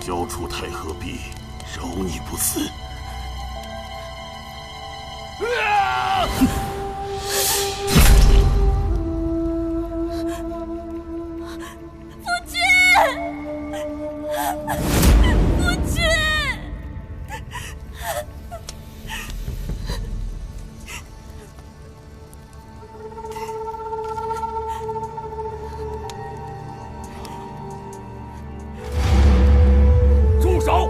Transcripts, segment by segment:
交出太和璧，饶你不死。夫君，夫君。 住手！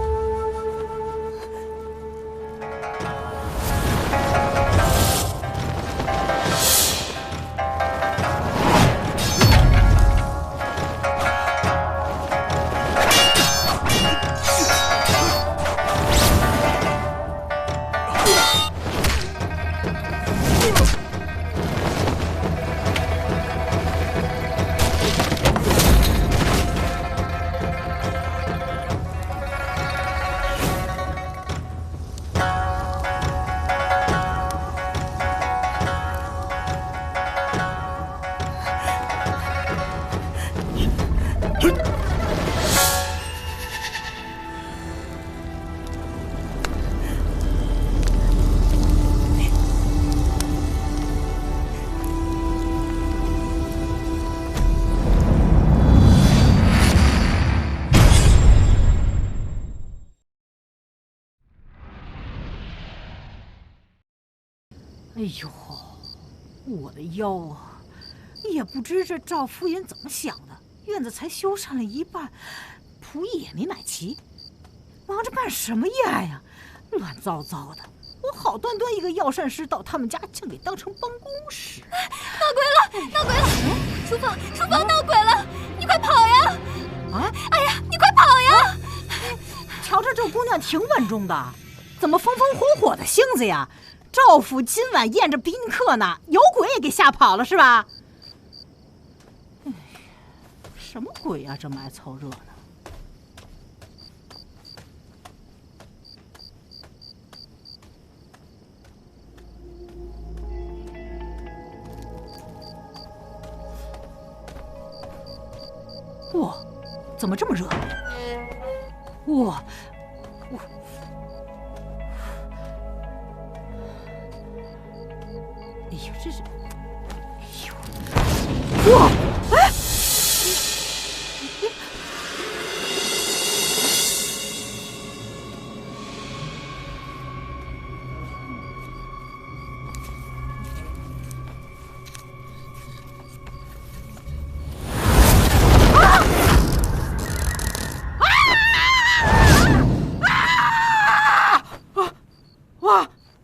哎呦，我的腰啊！也不知这赵夫人怎么想的，院子才修缮了一半，仆役也没买齐，忙着办什么宴呀？乱糟糟的！我好端端一个药膳师到他们家，竟给当成办公室。闹鬼了！闹鬼了！厨房闹鬼了！你快跑呀！啊！哎呀，你快跑呀！瞧着这姑娘挺稳重的，怎么风风火火的性子呀？赵府今晚宴着宾客呢，有鬼也给吓跑了是吧？哎，什么鬼呀，这么爱凑热闹？哇，怎么这么热？哇，哎呦，这是，哎呦，哇，哎，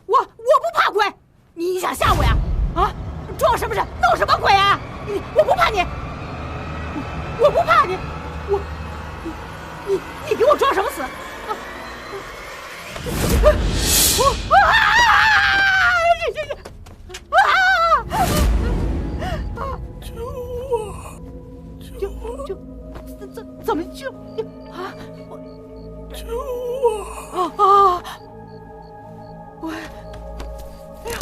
我不怕鬼，你想吓我呀？啊，装什么神，弄什么鬼啊？我不怕你，我不怕你，你给我装什么死？救我！怎么救啊？救我！啊！我，哎呦，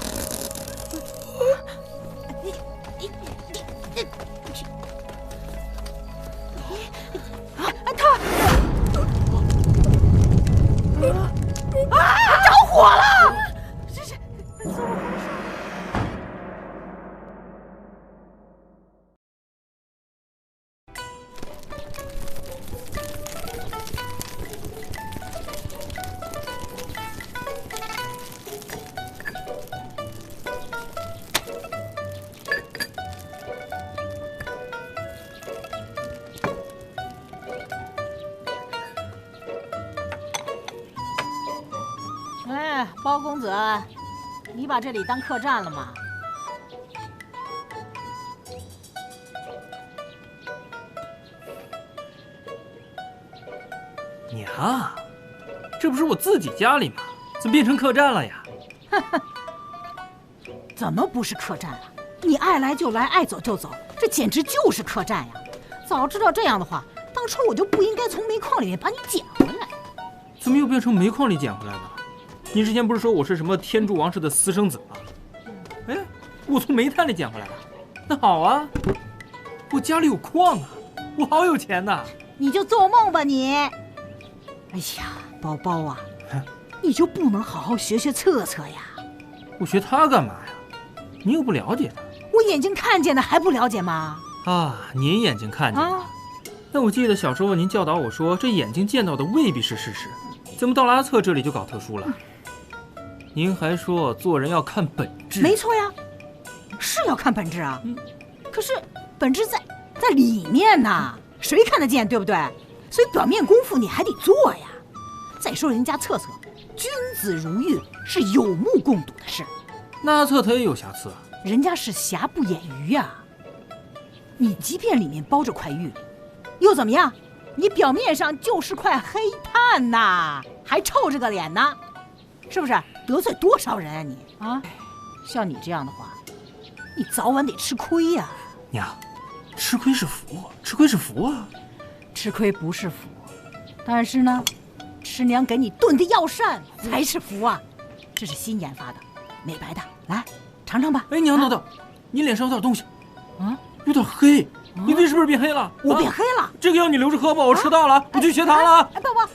他着火了！这是怎么回事？哎，包公子，你把这里当客栈了吗？娘，这不是我自己家里吗？怎么变成客栈了呀？怎么不是客栈了？你爱来就来，爱走就走，这简直就是客栈呀！早知道这样的话，当初我就不应该从煤矿里面把你捡回来。怎么又变成煤矿里捡回来的？你之前不是说我是什么天柱王氏的私生子吗？哎，我从煤炭里捡回来的。那好啊，我家里有矿啊，我好有钱呐！你就做梦吧你！哎呀，宝宝啊，你就不能好好学策策呀？我学他干嘛呀？你又不了解他。我眼睛看见的还不了解吗？啊，您眼睛看见的。那我记得小时候您教导我说，这眼睛见到的未必是事实，怎么到了阿策这里就搞特殊了？您还说做人要看本质。没错呀，是要看本质啊。可是本质在里面呢，谁看得见，对不对？所以表面功夫你还得做呀。再说人家策策，君子如玉，是有目共睹的事。那阿策他也有瑕疵啊。人家是瑕不掩瑜呀。你即便里面包着块玉，又怎么样？你表面上就是块黑炭呐，还臭着个脸呢，是不是？得罪多少人啊你啊！像你这样的话，你早晚得吃亏呀。娘，吃亏是福，吃亏是福啊。吃亏不是福，但是呢，吃娘给你炖的药膳才是福啊！这是新研发的，美白的，来尝尝吧。哎，娘，等等，你脸上有点东西，有点黑，你嘴是不是变黑了？我变黑了？这个药你留着喝吧，我迟到了，我去学堂了。哎，宝宝，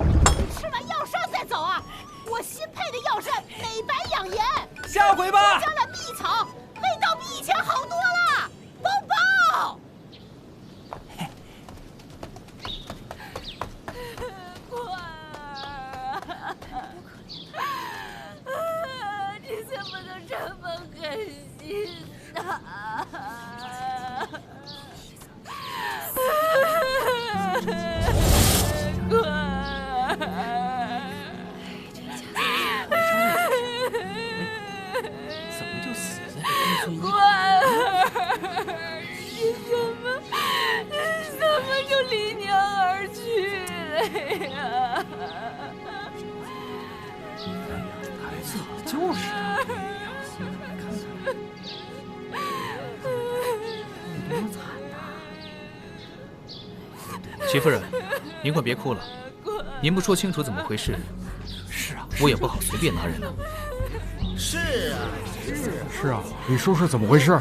你吃完药膳再走啊！我新配的药膳美白养颜，下回吧。加了蜜草，味道比以前好多了。宝宝。你怎么能这么狠心呢？怎么就死在这公孙你怎么就离娘而去了呀？孩子就是多惨呐！齐夫人，您快别哭了，您不说清楚怎么回事，是啊，我也不好随便拿人了。是啊，你说说怎么回事？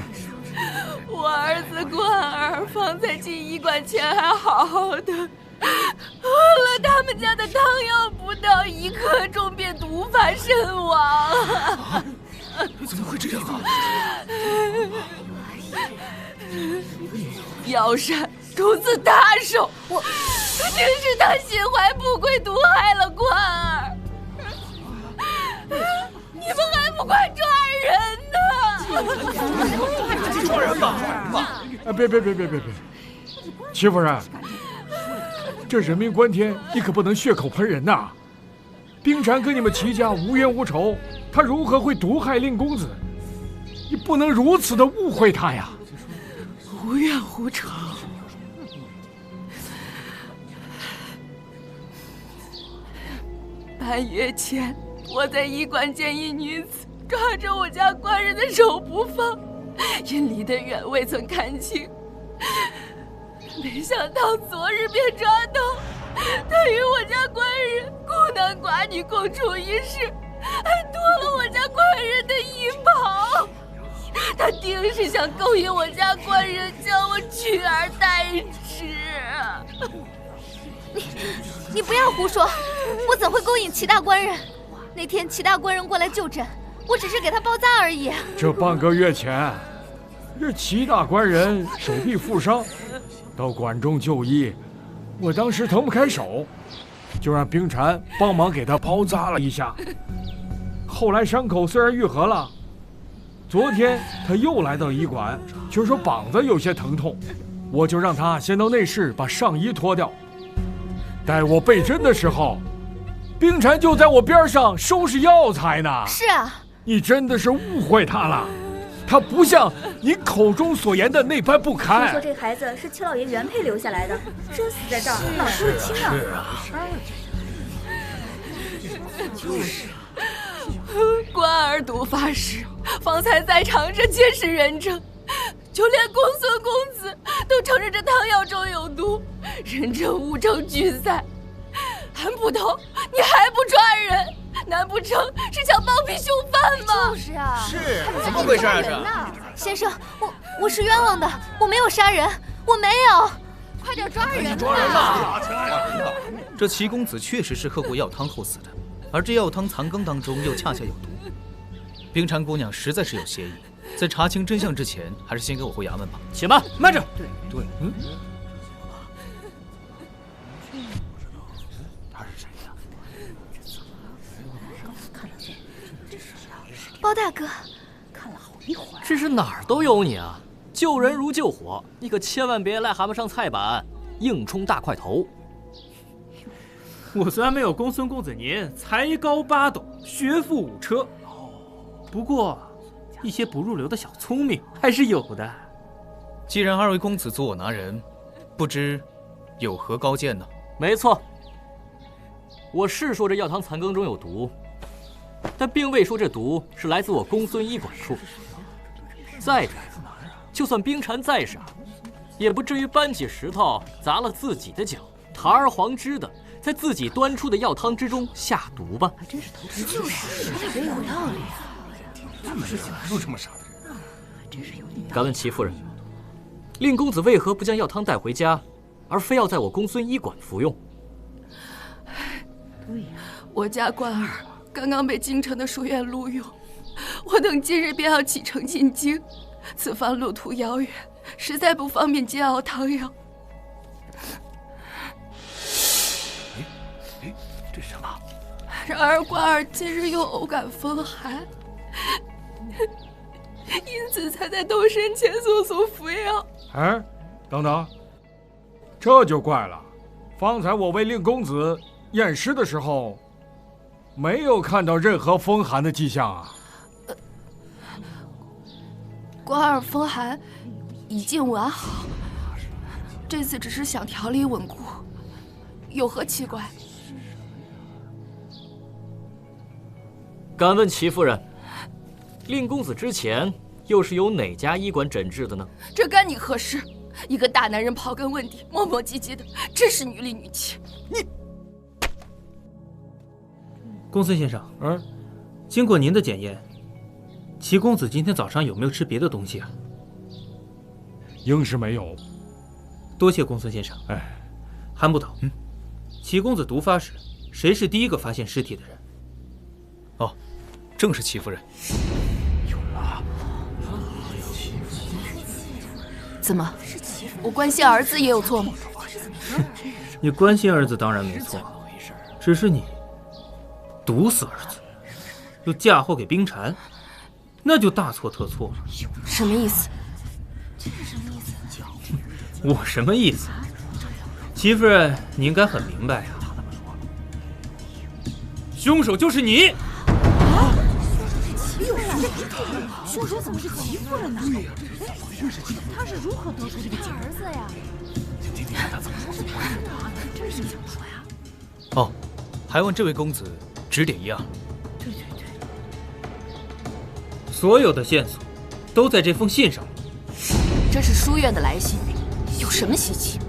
我儿子冠儿方才进医馆前还好好的，喝了他们家的汤药不到1刻钟便毒发身亡。怎么会这样啊？药膳出自他手，正是他心怀不轨，毒害了冠儿。你们还不快抓人呢？抓人吧！别！齐夫人，这人命关天，你可不能血口喷人呐！冰蝉跟你们齐家无冤无仇，他如何会毒害令公子？你不能如此的误会他呀！无冤无仇。半月前，我在医馆见一女子抓着我家官人的手不放，因离得远未曾看清，没想到昨日便抓到他与我家官人孤男寡女共处一室，还夺了我家官人的衣袍。他定是想勾引我家官人，将我取而代之。你不要胡说，我怎会勾引齐大官人？那天齐大官人过来就诊，我只是给他包扎而已。这半个月前，这齐大官人手臂负伤，到馆中就医，我当时腾不开手，就让冰蝉帮忙给他包扎了一下。后来伤口虽然愈合了，昨天他又来到医馆，却说膀子有些疼痛，我就让他先到内室把上衣脱掉。待我备针的时候，冰蝉就在我边上收拾药材呢。是啊，你真的是误会他了，他不像你口中所言的那般不堪。听说这孩子是齐老爷原配留下来的，真死在这儿，哪说得清啊？就是官儿毒发时，方才在场者皆是人证，就连公孙公子都承认这汤药中有毒，人证物证俱在。韩捕头，你还不抓人？难不成是想包庇凶犯吗？就是啊，是怎么回事啊？这先生，我是冤枉的，我没有杀人，我没有。快点抓人！抓人呐！这齐公子确实是喝过药汤后死的，而这药汤残羹当中又恰恰有毒。冰蝉姑娘实在是有嫌疑，在查清真相之前，还是先给我回衙门吧。且慢，慢着。对，他是谁呀？包大哥，看了好一会儿。这是哪儿都有你啊！救人如救火，你可千万别癞蛤蟆上菜板，硬冲大块头。我虽然没有公孙公子您才高八斗，学富五车，不过一些不入流的小聪明还是有的。既然二位公子阻我拿人，不知有何高见呢？没错，我是说这药汤残羹中有毒，但并未说这毒是来自我公孙医馆处。再者，就算冰蝉再傻，也不至于搬起石头砸了自己的脚，堂而皇之的在自己端出的药汤之中下毒吧？还真是头头就是，说的也有道理啊。这么有这么傻的人？真是有点。敢问齐夫人，令公子为何不将药汤带回家，而非要在我公孙医馆服用？对呀，我家官儿刚刚被京城的书院录用，我等今日便要启程进京。此番路途遥远，实在不方便煎熬汤药。这是什么？然而官儿今日又偶感风寒，因此才在动身前速速服药。哎，等等，这就怪了。方才我为令公子验尸的时候，没有看到任何风寒的迹象啊。官儿风寒已经完好，这次只是想调理稳固，有何奇怪？敢问齐夫人，令公子之前又是由哪家医馆诊治的呢？这干你何事？一个大男人刨根问底，磨磨唧唧的，真是女里女气。你，公孙先生，经过您的检验，齐公子今天早上有没有吃别的东西啊？应是没有。多谢公孙先生。哎，韩捕头，齐公子毒发时，谁是第一个发现尸体的人？哦，正是齐夫人。有了。怎么？我关心儿子也有错吗？你关心儿子当然没错，只是你毒死儿子，又嫁祸给冰蝉，那就大错特错了。什么意思？我什么意思？齐夫人，你应该很明白呀。凶手就是你！啊！凶手怎么是齐夫人呢？他是如何得出这个结儿子呀？听听看他怎么说。真是想说呀。哦，还望这位公子指点一二。对。所有的线索都在这封信上。这是书院的来信，有什么稀奇？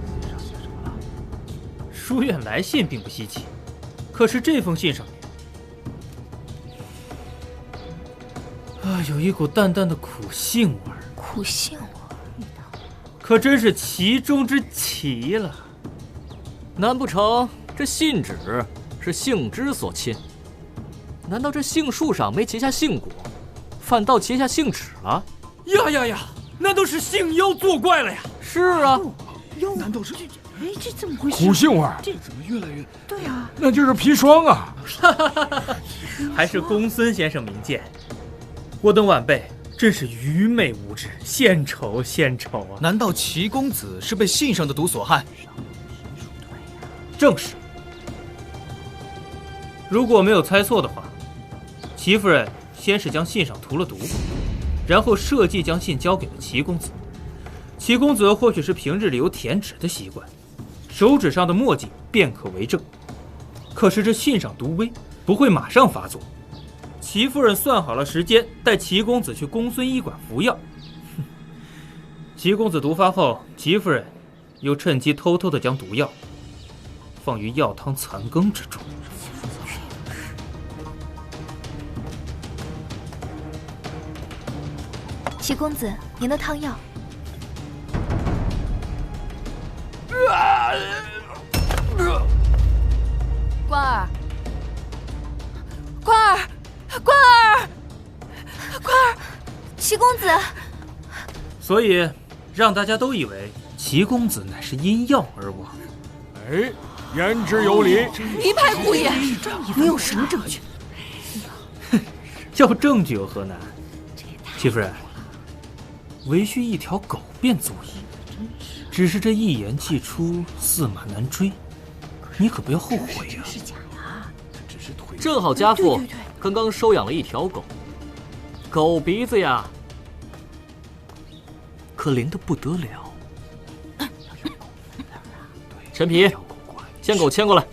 书院来信并不稀奇，可是这封信上面有一股淡淡的苦杏味儿。苦杏味，可真是奇中之奇了。难不成这信纸是杏枝所侵？难道这杏树上没结下杏果，反倒结下杏纸了？呀！那都是杏妖作怪了呀！是啊，妖难道是？这怎么回事？苦杏味，这怎么越来越……对啊，那就是砒霜啊！还是公孙先生明鉴，我等晚辈真是愚昧无知，献丑啊！难道齐公子是被信上的毒所害？正是。如果没有猜错的话，齐夫人先是将信上涂了毒，然后设计将信交给了齐公子。齐公子或许是平日里有舔纸的习惯，手指上的墨迹便可为证。可是这信上毒威不会马上发作，齐夫人算好了时间，带齐公子去公孙医馆服药。齐公子毒发后，齐夫人又趁机偷偷地将毒药放于药汤残羹之中。齐公子，您的汤药。齐公子。所以让大家都以为齐公子乃是因药而亡。哎，言之有理。离派胡言！你有什么证据？要证据有何难？戚夫人，唯需一条狗便足矣。只是这一言既出，驷马难追，你可不要后悔呀！正好家父刚刚收养了一条狗，狗鼻子呀，可灵得不得了。陈皮，将狗牵过来。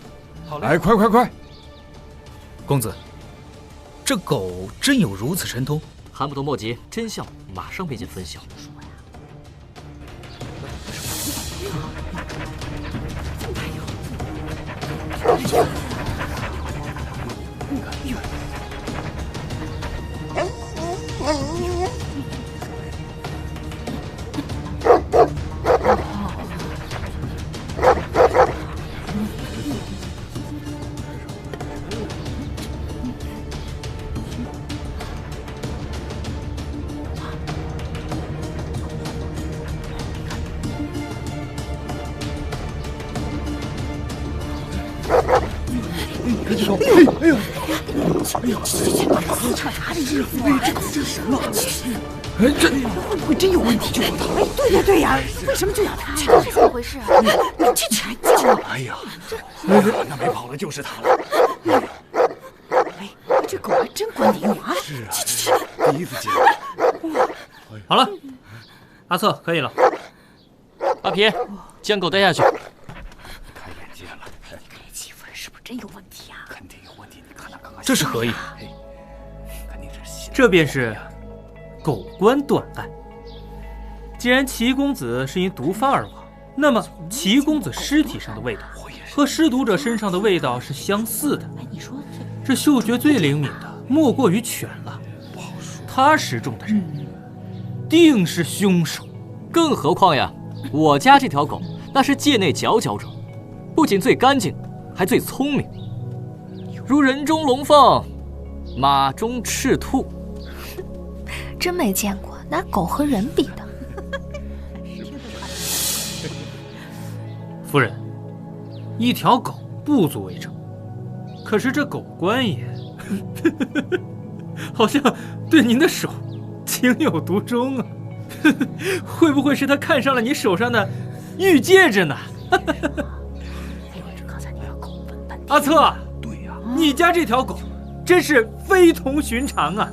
来，快！公子，这狗真有如此神通？还不得莫急，真相马上便见分晓。会不会真有问题？就哎，对呀，为什么就咬他？这是怎么回事啊？哎呀，那没跑的就是他了。哎，这狗还真管得用啊！是啊，第一次见。好了，阿策可以了。阿皮，将狗带下去。开眼界了，戚夫人是不是真有问题啊？肯定有问题。你看他刚刚，这是何意？肯定是这便是狗官断案。既然齐公子是因毒发而亡，那么齐公子尸体上的味道和施毒者身上的味道是相似的。哎，你说这嗅觉最灵敏的莫过于犬了，他食中的人定是凶手。更何况呀，我家这条狗那是界内佼佼者，不仅最干净，还最聪明，如人中龙凤，马中赤兔。真没见过拿狗和人比的。夫人，一条狗不足为证，可是这狗官也好像对您的手情有独钟啊！会不会是他看上了你手上的玉戒指呢？阿策，对呀，你家这条狗真是非同寻常啊！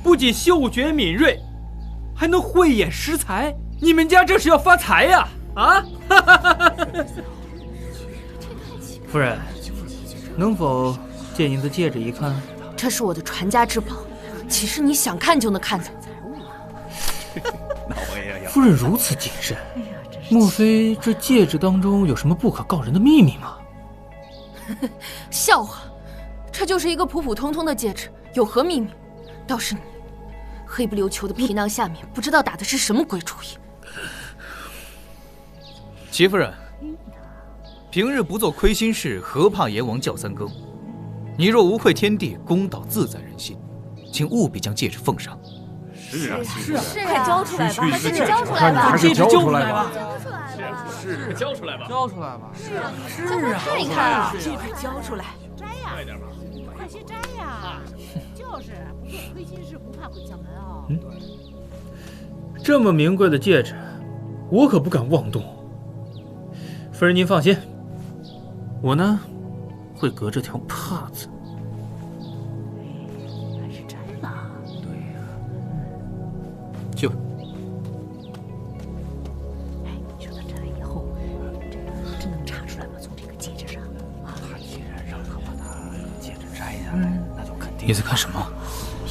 不仅嗅觉敏锐，还能慧眼识才。你们家这是要发财呀！啊！夫人，能否借您的戒指一看？这是我的传家之宝，岂是你想看就能看的？那我也要。夫人如此谨慎，莫非这戒指当中有什么不可告人的秘密吗？笑话，这就是一个普普通通的戒指，有何秘密？倒是你，黑不溜秋的皮囊下面，不知道打的是什么鬼主意。齐夫人，平日不做亏心事，何怕阎王叫三更？你若无愧天地，公道自在人心，请务必将戒指奉上。是啊，快交出来吧，还是你交出来吧。看你还是交出来吧。是交出来吧，交出来吧。是啊，看一看啊。戒指交出来，摘呀！快点吧，快些摘呀！就是不做亏心事，不怕鬼敲门啊。这么名贵的戒指，我可不敢妄动。夫人您放心，我呢会隔着条帕子。还是摘了。对呀。去吧。哎，你说他摘了以后，这个真能查出来吗？从这个戒指上啊？他既然让他把他戒指摘下来，那就肯定。你在看什么？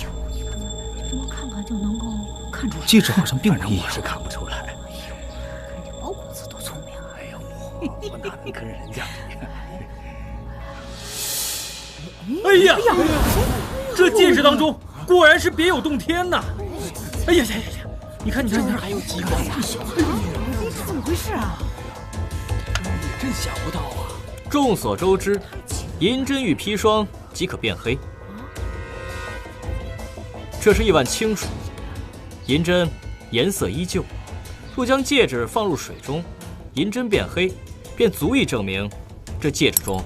哟，你看看，这么看看就能够看出来。戒指好像并没有，我是看不出来。看这毛公子多聪明啊！哎呀，我哪能跟人家比？哎呀，这戒指当中果然是别有洞天呐！哎呀呀呀呀！你看，还有激光呀！这是怎么回事啊？你真想不到啊！众所周知，银针玉砒霜即可变黑。这是一碗清水，银针颜色依旧，若将戒指放入水中，银针变黑，便足以证明这戒指中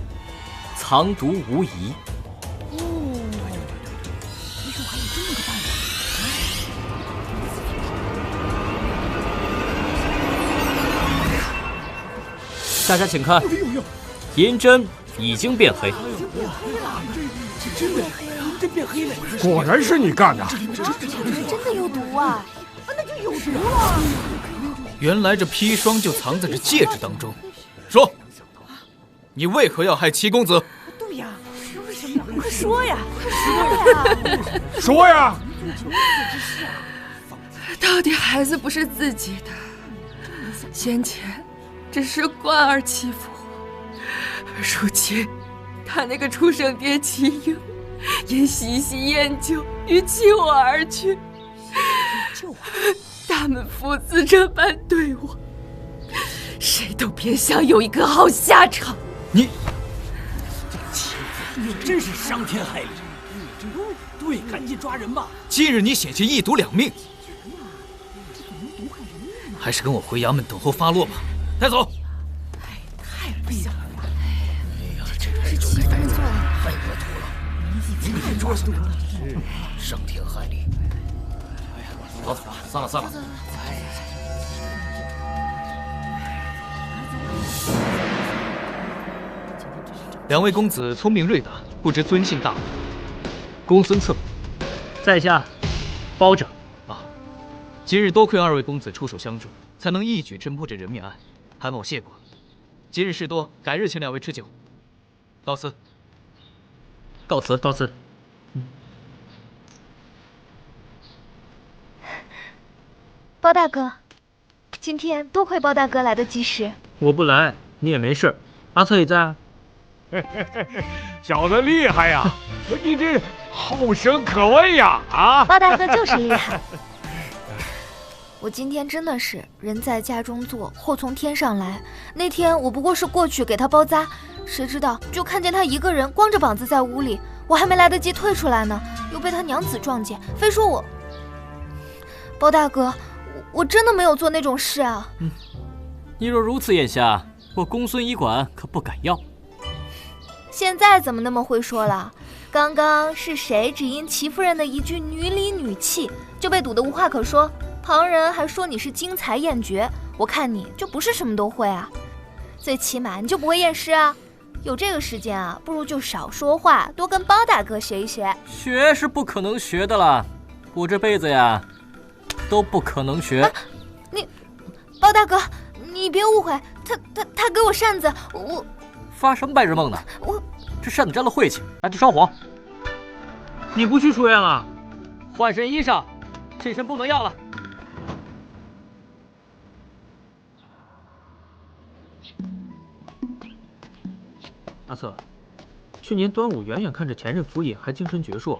藏毒无疑。哦，没准还有这么个办法。大家请看，银针已经变黑。真的，真变黑了！果然是你干的！真的有毒啊！那就有毒了。原来这砒霜就藏在这戒指当中。说，你为何要害齐公子？对呀，为什么呀？快说呀！说呀！到底孩子不是自己的，先前只是冠儿欺负我，如今他那个畜生爹齐英因喜新厌旧，欲弃我而去。他们父子这般对我，谁都别想有一个好下场。你真是伤天害理！对，赶紧抓人吧！今日你险些一毒两命，还是跟我回衙门等候发落吧。带走。太不像话了！哎呀，这是欺负人做的，太恶毒了！你抓住了，伤天害理！好，散了散了。两位公子聪明睿达，不知尊姓大名？公孙策，在下包拯。啊，今日多亏二位公子出手相助，才能一举侦破这人命案，韩某谢过。今日事多，改日请两位吃酒。告辞。告辞，告辞。包大哥，今天多亏包大哥来得及时。我不来，你也没事。阿策也在啊。小子厉害呀！你这后生可畏呀！啊，包大哥就是厉害。我今天真的是人在家中坐，祸从天上来。那天我不过是过去给他包扎，谁知道就看见他一个人光着膀子在屋里，我还没来得及退出来呢，又被他娘子撞见，非说我。包大哥，我真的没有做那种事啊。你若如此眼瞎，我公孙医馆可不敢要。现在怎么那么会说了？刚刚是谁只因齐夫人的一句女里女气就被堵得无话可说？旁人还说你是惊才艳绝，我看你就不是什么都会啊。最起码你就不会验尸啊。有这个时间啊，不如就少说话，多跟包大哥学一学。学是不可能学的了，我这辈子呀都不可能学。你，包大哥，你别误会，他给我扇子，我发什么白日梦呢？这扇子沾了晦气，拿去烧火。你不去出院了？换身衣裳，这身不能要了。阿策，去年端午远远看着前任府尹还精神矍铄，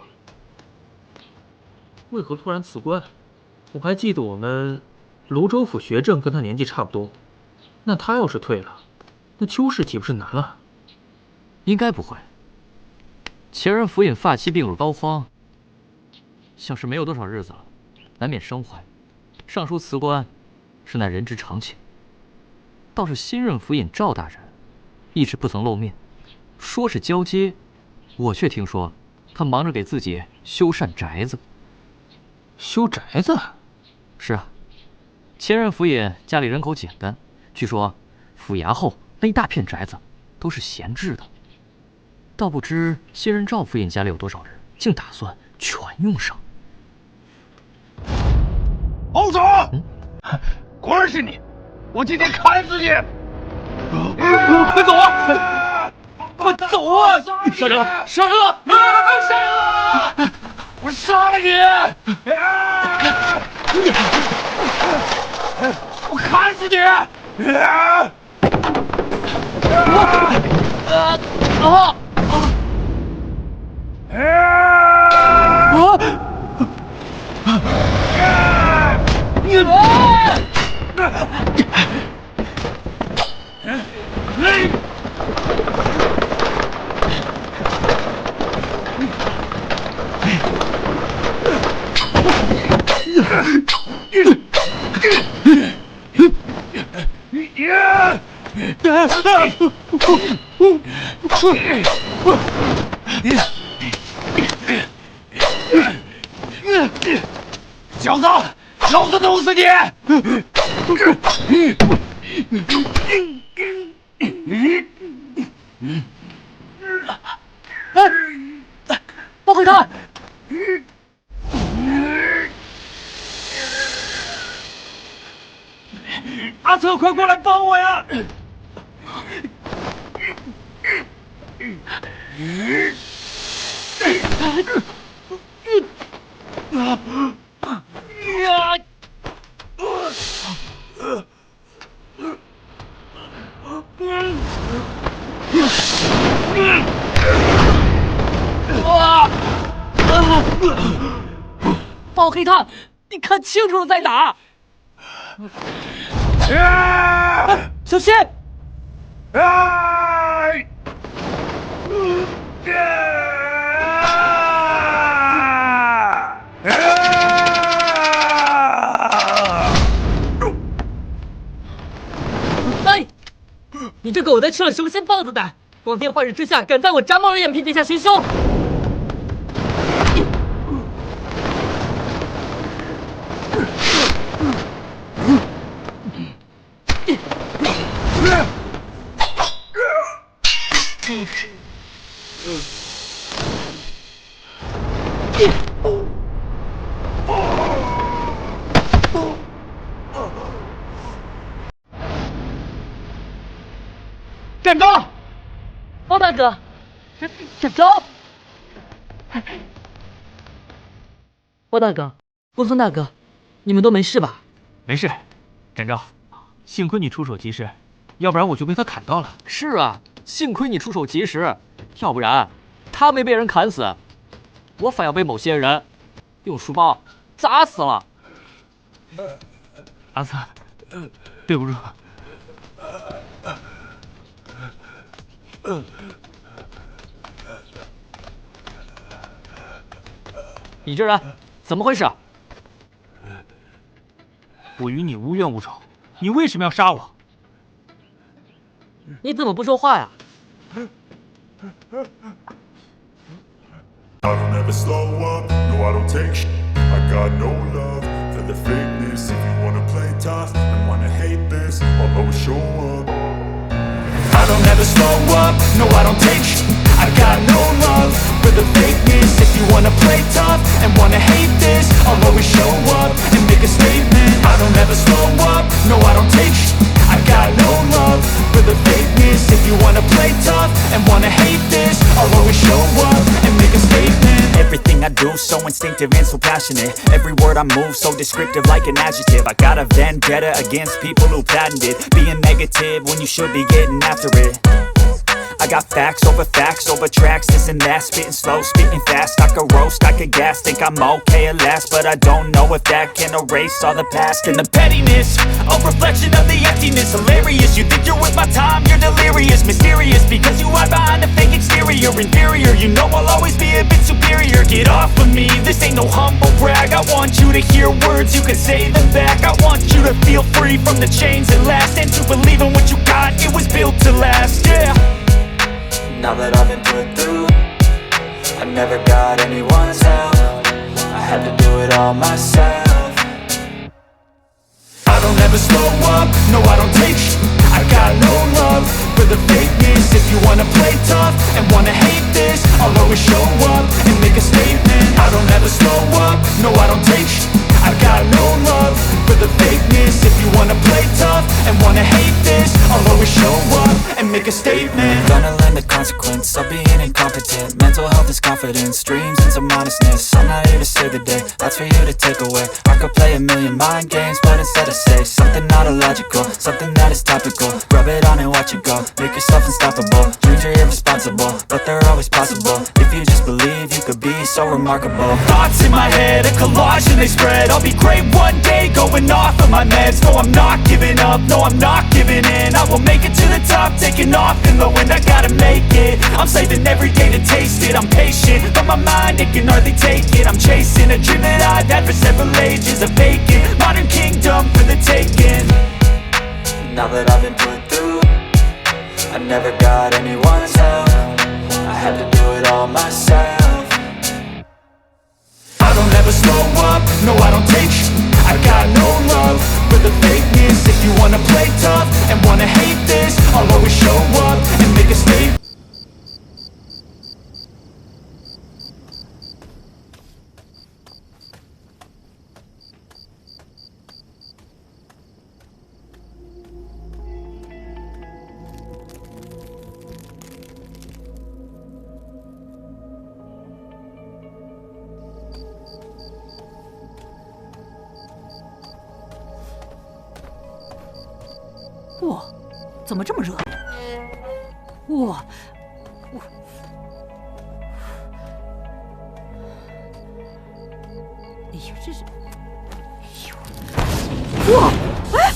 为何突然辞官？我还记得我们泸州府学政跟他年纪差不多，那他要是退了，那邱氏岂不是难了？应该不会。前任府尹发妻病入膏肓，像是没有多少日子了，难免伤怀。上书辞官，是乃人之常情。倒是新任府尹赵大人，一直不曾露面，说是交接，我却听说他忙着给自己修缮宅子。修宅子？是啊，前任府尹家里人口简单，据说府衙后那一大片宅子都是闲置的。倒不知新任赵府尹家里有多少人，竟打算全用上。包总，果然是你！我今天砍死你！快走啊！快走啊！杀人了！杀人了！杀人了！我杀了你！我砍死你！小子，老子弄死你！包黑炭！阿策，快过来帮我呀！包黑炭，你看清楚了再打！小心！哎，你这狗蛋吃了雄心豹子胆，光天化日之下敢在我展某人眼皮底下行凶！站住！包大哥，站住！包大哥，公孙大哥，你们都没事吧？没事，展昭，幸亏你出手及时，要不然我就被他砍到了。是啊，幸亏你出手及时，要不然他没被人砍死，我反要被某些人用书包砸死了。阿策，对不住。你这人怎么回事？我与你无冤无仇，你为什么要杀我？你怎么不说话呀？ I don't ever slow up, no I don't take shit. I got no love for the fakeness. If you wanna play tough and wanna hate this, I'll always show up. I don't ever slow up, no I don't take shit. I got no love for the fakeness. If you wanna play tough and wanna hate this, I'll always show up and make a statement. I don't ever slow up, no I don't take shit. I got no love for the fakeness. If you wanna play tough and wanna hate this, I'll always show up and make a statement. Everything I do so instinctive and so passionate. Every word I move so descriptive like an adjective. I got a vendetta against people who patented being negative when you should be getting after it. I got facts over tracks, this and that. Spitting slow, spitting fast. I could roast, I could gas. Think I'm okay at last, but I don't know if that can erase all the past. And the pettiness, a reflection of the emptiness. Hilarious, you think you're worth my time, you're delirious. Mysterious, because you hide behind a fake exterior. Inferior, you know I'll always be a bit superior. Get off of me, this ain't no humble brag. I want you to hear words, you can say them back. I want you to feel free from the chains that last, and to believe in what you got, it was built to last, yeah. Now that I've been put through, I never got anyone's help. I had to do it all myself. I don't ever slow up, no I don't take shit. I got no love for the fakeness. If you wanna play tough and wanna hate this, I'll always show up and make a statement. I don't ever slow up, no I don't take shit. I got no love for the fakeness. If you wanna play tough and wanna hate this, I'll always show up and make a statement. Gonna learn the consequence of being incompetent. Mental health is confidence, dreams and some honestness. I'm not here to save the day, that's for you to take away. I could play a million mind games, but instead I say something not illogical, something that is topical. Rub it on and watch it go, make yourself unstoppable. Dreams are irresponsible, but they're always possible. If you just believe, you could be so remarkable. Thoughts in my head, a collage and they spread. I'll be great one day, going off of my meds. No, I'm not giving up, no, I'm not giving in. I will make it to the top, taking off in the wind. I gotta make it, I'm saving every day to taste it. I'm patient, but my mind, it can hardly take it. I'm chasing a dream that I've had for several ages. A vacant, modern kingdom for the taking. Now that I've been put through, I never got anyone's help. I had to do it all myself. I don't ever slow up, no I don't take sh**. I got no love for the fakeness. If you wanna play tough and wanna hate this, I'll always show up and make a statement. 哇，怎么这么热？哇，哎呦，这是，哎呦，哇，哎！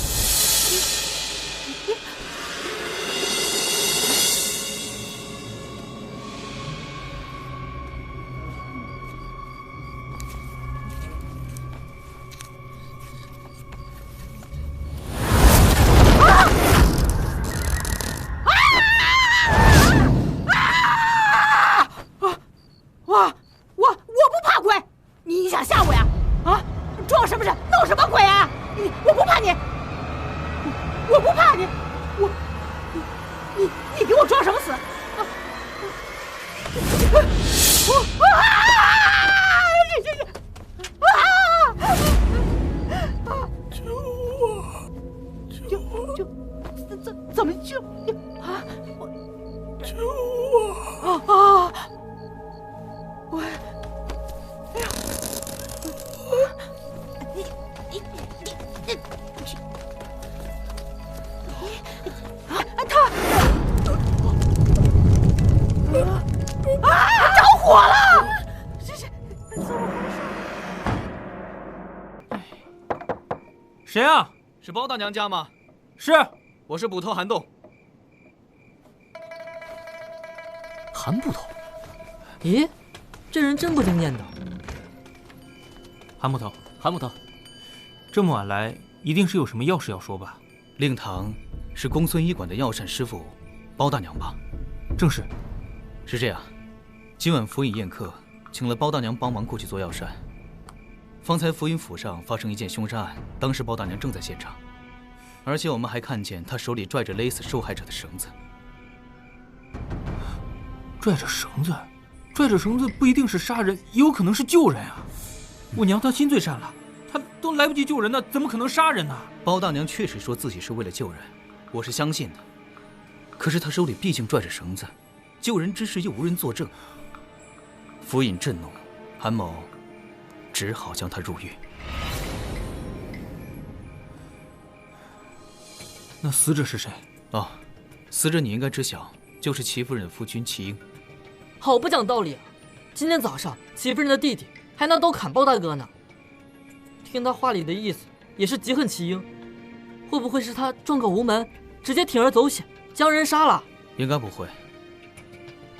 你给我装什么死？救我！怎么救啊？救我！啊！我，哎呀！着火了！这是怎么回事？谁啊？是包大娘家吗？是，我是捕头韩栋。韩捕头？咦，这人真不经念叨。韩捕头，韩捕头，这么晚来，一定是有什么要事要说吧？令堂是公孙医馆的药膳师傅包大娘吧？正是。是这样，今晚府尹宴客，请了包大娘帮忙过去做药膳。方才府尹府上发生一件凶杀案，当时包大娘正在现场，而且我们还看见她手里拽着勒死受害者的绳子。拽着绳子，拽着绳子不一定是杀人，也有可能是救人啊！我娘她心最善了，她都来不及救人呢，怎么可能杀人呢？包大娘确实说自己是为了救人，我是相信的。可是她手里毕竟拽着绳子，救人之事又无人作证。府尹震怒，韩某只好将她入狱。那死者是谁？哦，死者你应该知晓，就是齐夫人的夫君齐英。好不讲道理啊！今天早上齐夫人的弟弟还拿刀砍包大哥呢。听他话里的意思，也是极恨齐英。会不会是他状告无门，直接铤而走险，将人杀了？应该不会。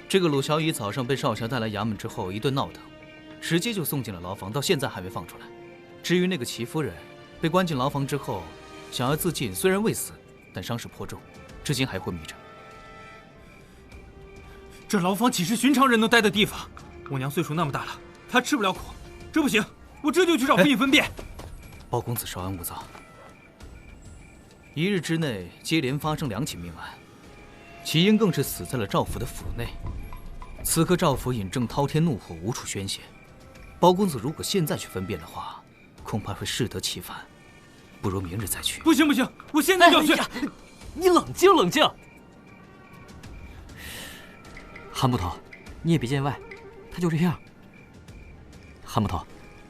这个鲁小乙早上被少侠带来衙门之后一顿闹腾，直接就送进了牢房，到现在还没放出来。至于那个齐夫人，被关进牢房之后，想要自尽，虽然未死，但伤势颇重，至今还昏迷着。这牢房岂是寻常人能待的地方？我娘岁数那么大了，她吃不了苦，这不行，我这就去找府尹分辨。包公子稍安勿躁。一日之内接连发生2起命案，齐英更是死在了赵府的府内。此刻赵府尹正滔天怒火，无处宣泄。包公子如果现在去分辨的话，恐怕会适得其反。不如明日再去。不行不行，我现在就要去。你冷静冷静。韩捕头，你也别见外，他就这样。韩捕头，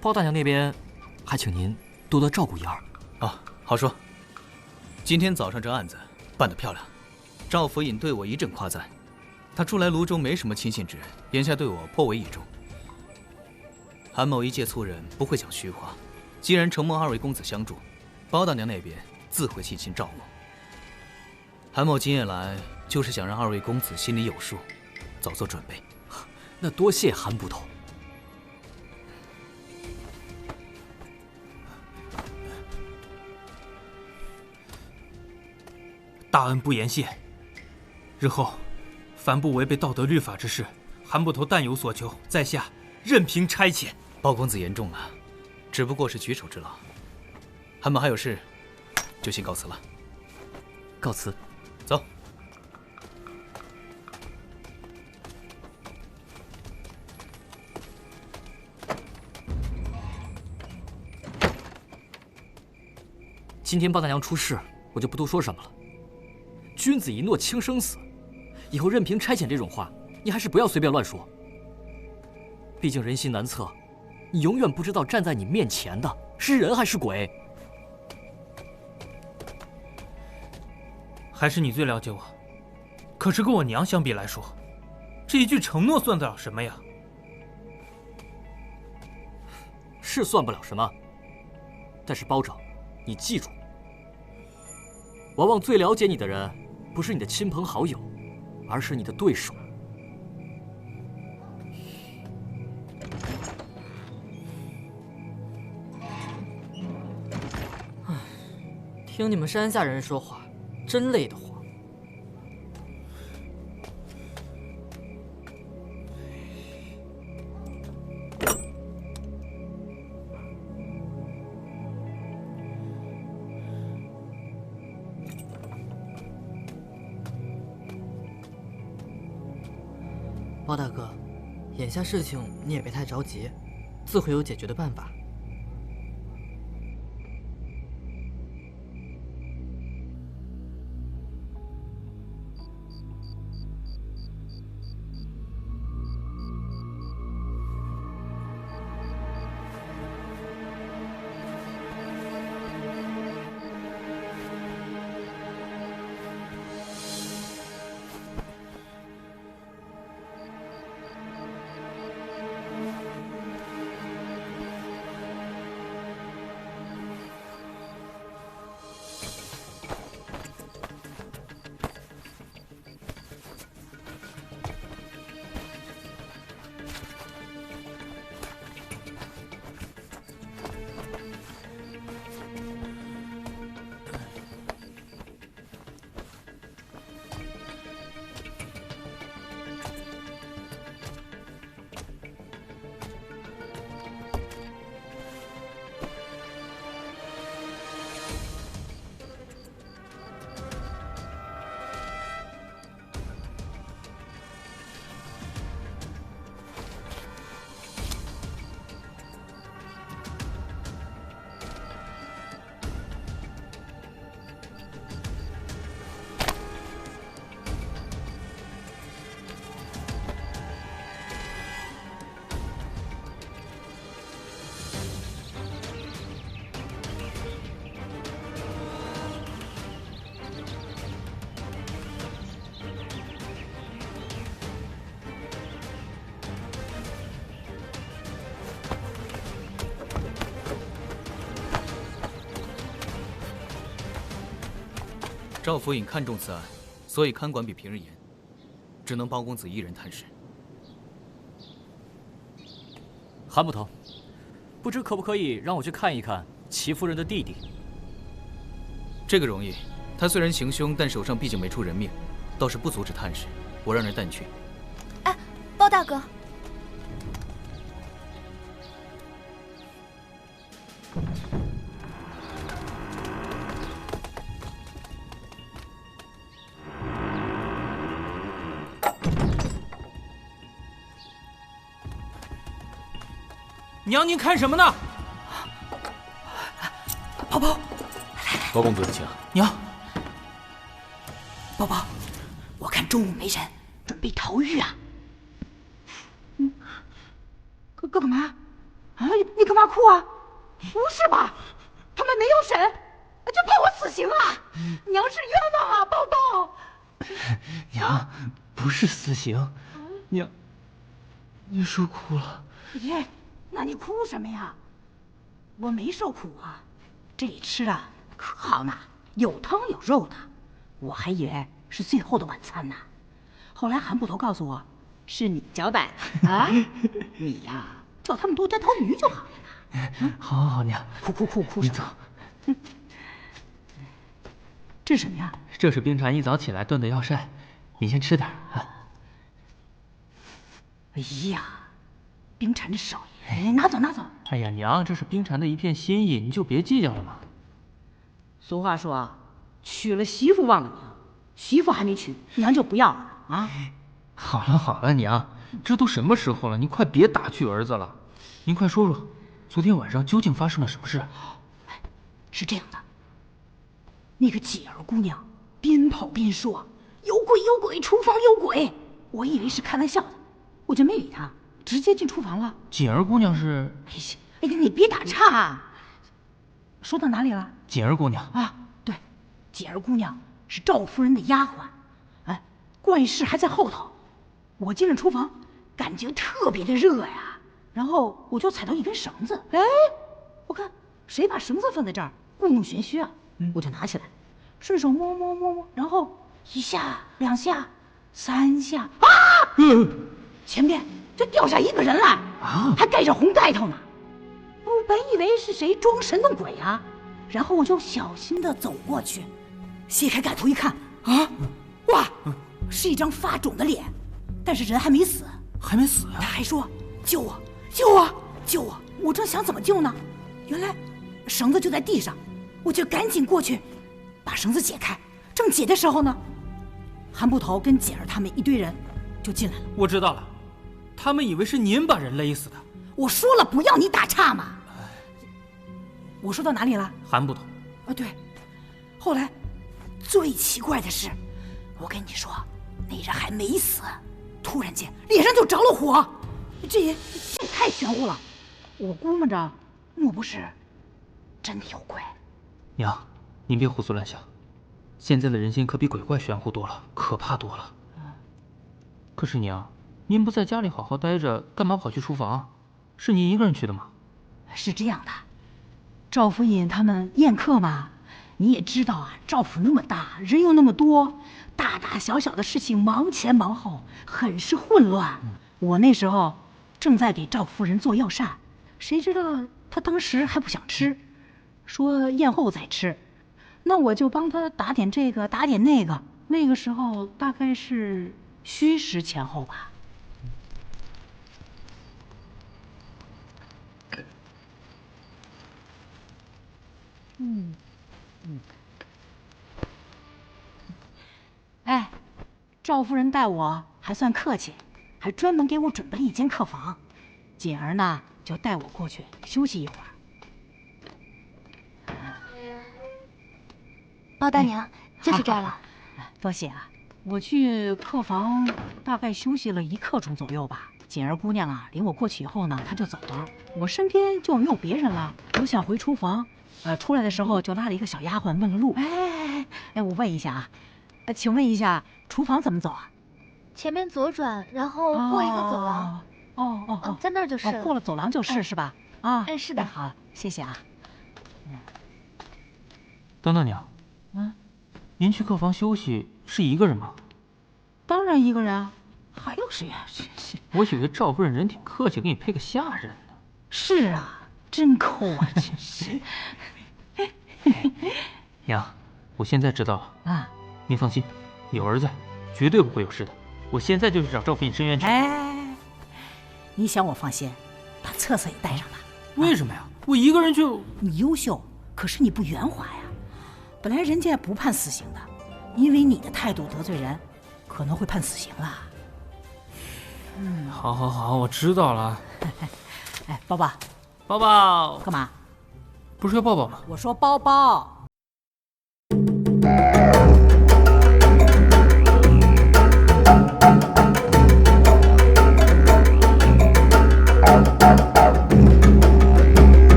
包大娘那边还请您多多照顾一二。啊，好说。今天早上这案子办得漂亮，赵府尹对我一阵夸赞。他初来泸州没什么亲信之人，眼下对我颇为倚重。韩某一介粗人，不会讲虚话。既然承蒙2位公子相助，包大娘那边自会尽心照顾。韩某今夜来就是想让2位公子心里有数，早做准备。那多谢韩捕头。大恩不言谢。日后，凡不违背道德律法之事，韩捕头但有所求，在下任凭差遣。包公子言重了，只不过是举手之劳。韩某还有事，就先告辞了。告辞。走。今天包大娘出事，我就不多说什么了。君子一诺轻生死，以后任凭差遣这种话，你还是不要随便乱说。毕竟人心难测，你永远不知道站在你面前的是人还是鬼。还是你最了解我。可是跟我娘相比来说，这一句承诺算得了什么呀？是算不了什么，但是包拯，你记住，往往最了解你的人，不是你的亲朋好友，而是你的对手。听你们山下人说话，真累得慌。包大哥，眼下事情你也别太着急，自会有解决的办法。赵府尹看重此案，所以看管比平日严，只能包公子一人探视。韩捕头，不知可不可以让我去看一看齐夫人的弟弟？这个容易，他虽然行凶，但手上毕竟没出人命，倒是不阻止探视。我让人带你去。哎，包大哥。娘，您看什么呢？宝宝，包公子请。娘，宝宝，我看中午没人，准备逃狱啊。干嘛？啊，你干嘛哭啊？不是吧？他们没有审，就判我死刑啊！娘是冤枉啊，包公。娘，不是死刑，娘受苦了。耶，那你哭什么呀？我没受苦啊，这里吃的可好呢，有汤有肉的，我还以为是最后的晚餐呢。后来韩捕头告诉我，是你交代啊，你呀，叫他们多加头鱼就好了呢。好，娘。哭你走。这是什么呀？这是冰蝉一早起来炖的药膳，你先吃点啊。哎呀，冰蝉这少爷，拿走拿走。哎呀，娘，这是冰蝉的一片心意，你就别计较了嘛。俗话说啊，娶了媳妇忘了娘，媳妇还没娶，娘就不要了啊。好了好了，娘，这都什么时候了，你快别打趣儿子了。您快说说，昨天晚上究竟发生了什么事？是这样的，那个姐儿姑娘边跑边说有鬼有鬼，厨房有鬼。我以为是开玩笑的，我就没理她，直接进厨房了。锦儿姑娘是？哎呀，你别打岔啊。说到哪里了？锦儿姑娘啊，对，锦儿姑娘是赵夫人的丫鬟。哎，怪事还在后头。我进了厨房，感觉特别的热呀，然后我就踩到一根绳子。哎，我看谁把绳子放在这儿，故弄玄虚啊。我就拿起来，顺手摸摸摸摸，然后1下2下3下，啊！前面就掉下一个人来啊，还盖着红盖头呢。我本以为是谁装神弄鬼啊，然后我就小心的走过去，掀开盖头一看，啊，哇，是一张发肿的脸，但是人还没死，还没死啊！他还说救我，救我，救我！我正想怎么救呢，原来绳子就在地上，我就赶紧过去把绳子解开。正解的时候呢，韩捕头跟姐儿他们一堆人就进来了。我知道了，他们以为是您把人勒死的。我说了不要你打岔嘛。我说到哪里了？韩捕头。啊，对。后来最奇怪的是，我跟你说，那人还没死，突然间脸上就着了火，这也太玄乎了。我估摸着，莫不是真的有鬼？娘，您别胡思乱想，现在的人心可比鬼怪玄乎多了，可怕多了。可是娘，您不在家里好好待着，干嘛跑去厨房？是您一个人去的吗？是这样的，赵夫人他们宴客嘛，你也知道啊，赵府那么大，人又那么多，大大小小的事情忙前忙后，很是混乱。我那时候正在给赵夫人做药膳，谁知道她当时还不想吃，说宴后再吃，那我就帮她打点这个打点那个。那个时候大概是戌时前后吧。哎，赵夫人待我还算客气，还专门给我准备了一间客房。锦儿呢，就带我过去休息一会儿。包大娘，就是这儿了。多谢啊！我去客房大概休息了1刻钟左右吧。锦儿姑娘啊，领我过去以后呢，她就走了，我身边就没有别人了。我想回厨房，出来的时候就拉了一个小丫鬟问了路。哎，我问一下啊，请问一下，厨房怎么走啊？前面左转，然后过一个走廊。在那儿就是。过了走廊就是是吧？啊，是的。好，谢谢啊。等等娘，您去客房休息是一个人吗？当然一个人啊，还有谁啊？我以为赵夫人人挺客气，给你配个下人呢。是啊，真抠啊，真是。娘，我现在知道了啊。您放心，有儿子，绝对不会有事的。我现在就去找赵夫人申冤去。哎，你想我放心，把册子也带上吧。为什么呀？我一个人去。你优秀，可是你不圆滑呀。本来人家不判死刑的，因为你的态度得罪人，可能会判死刑了。好好好，我知道了。哎，抱抱，抱抱，干嘛？不是要抱抱吗？我说抱抱。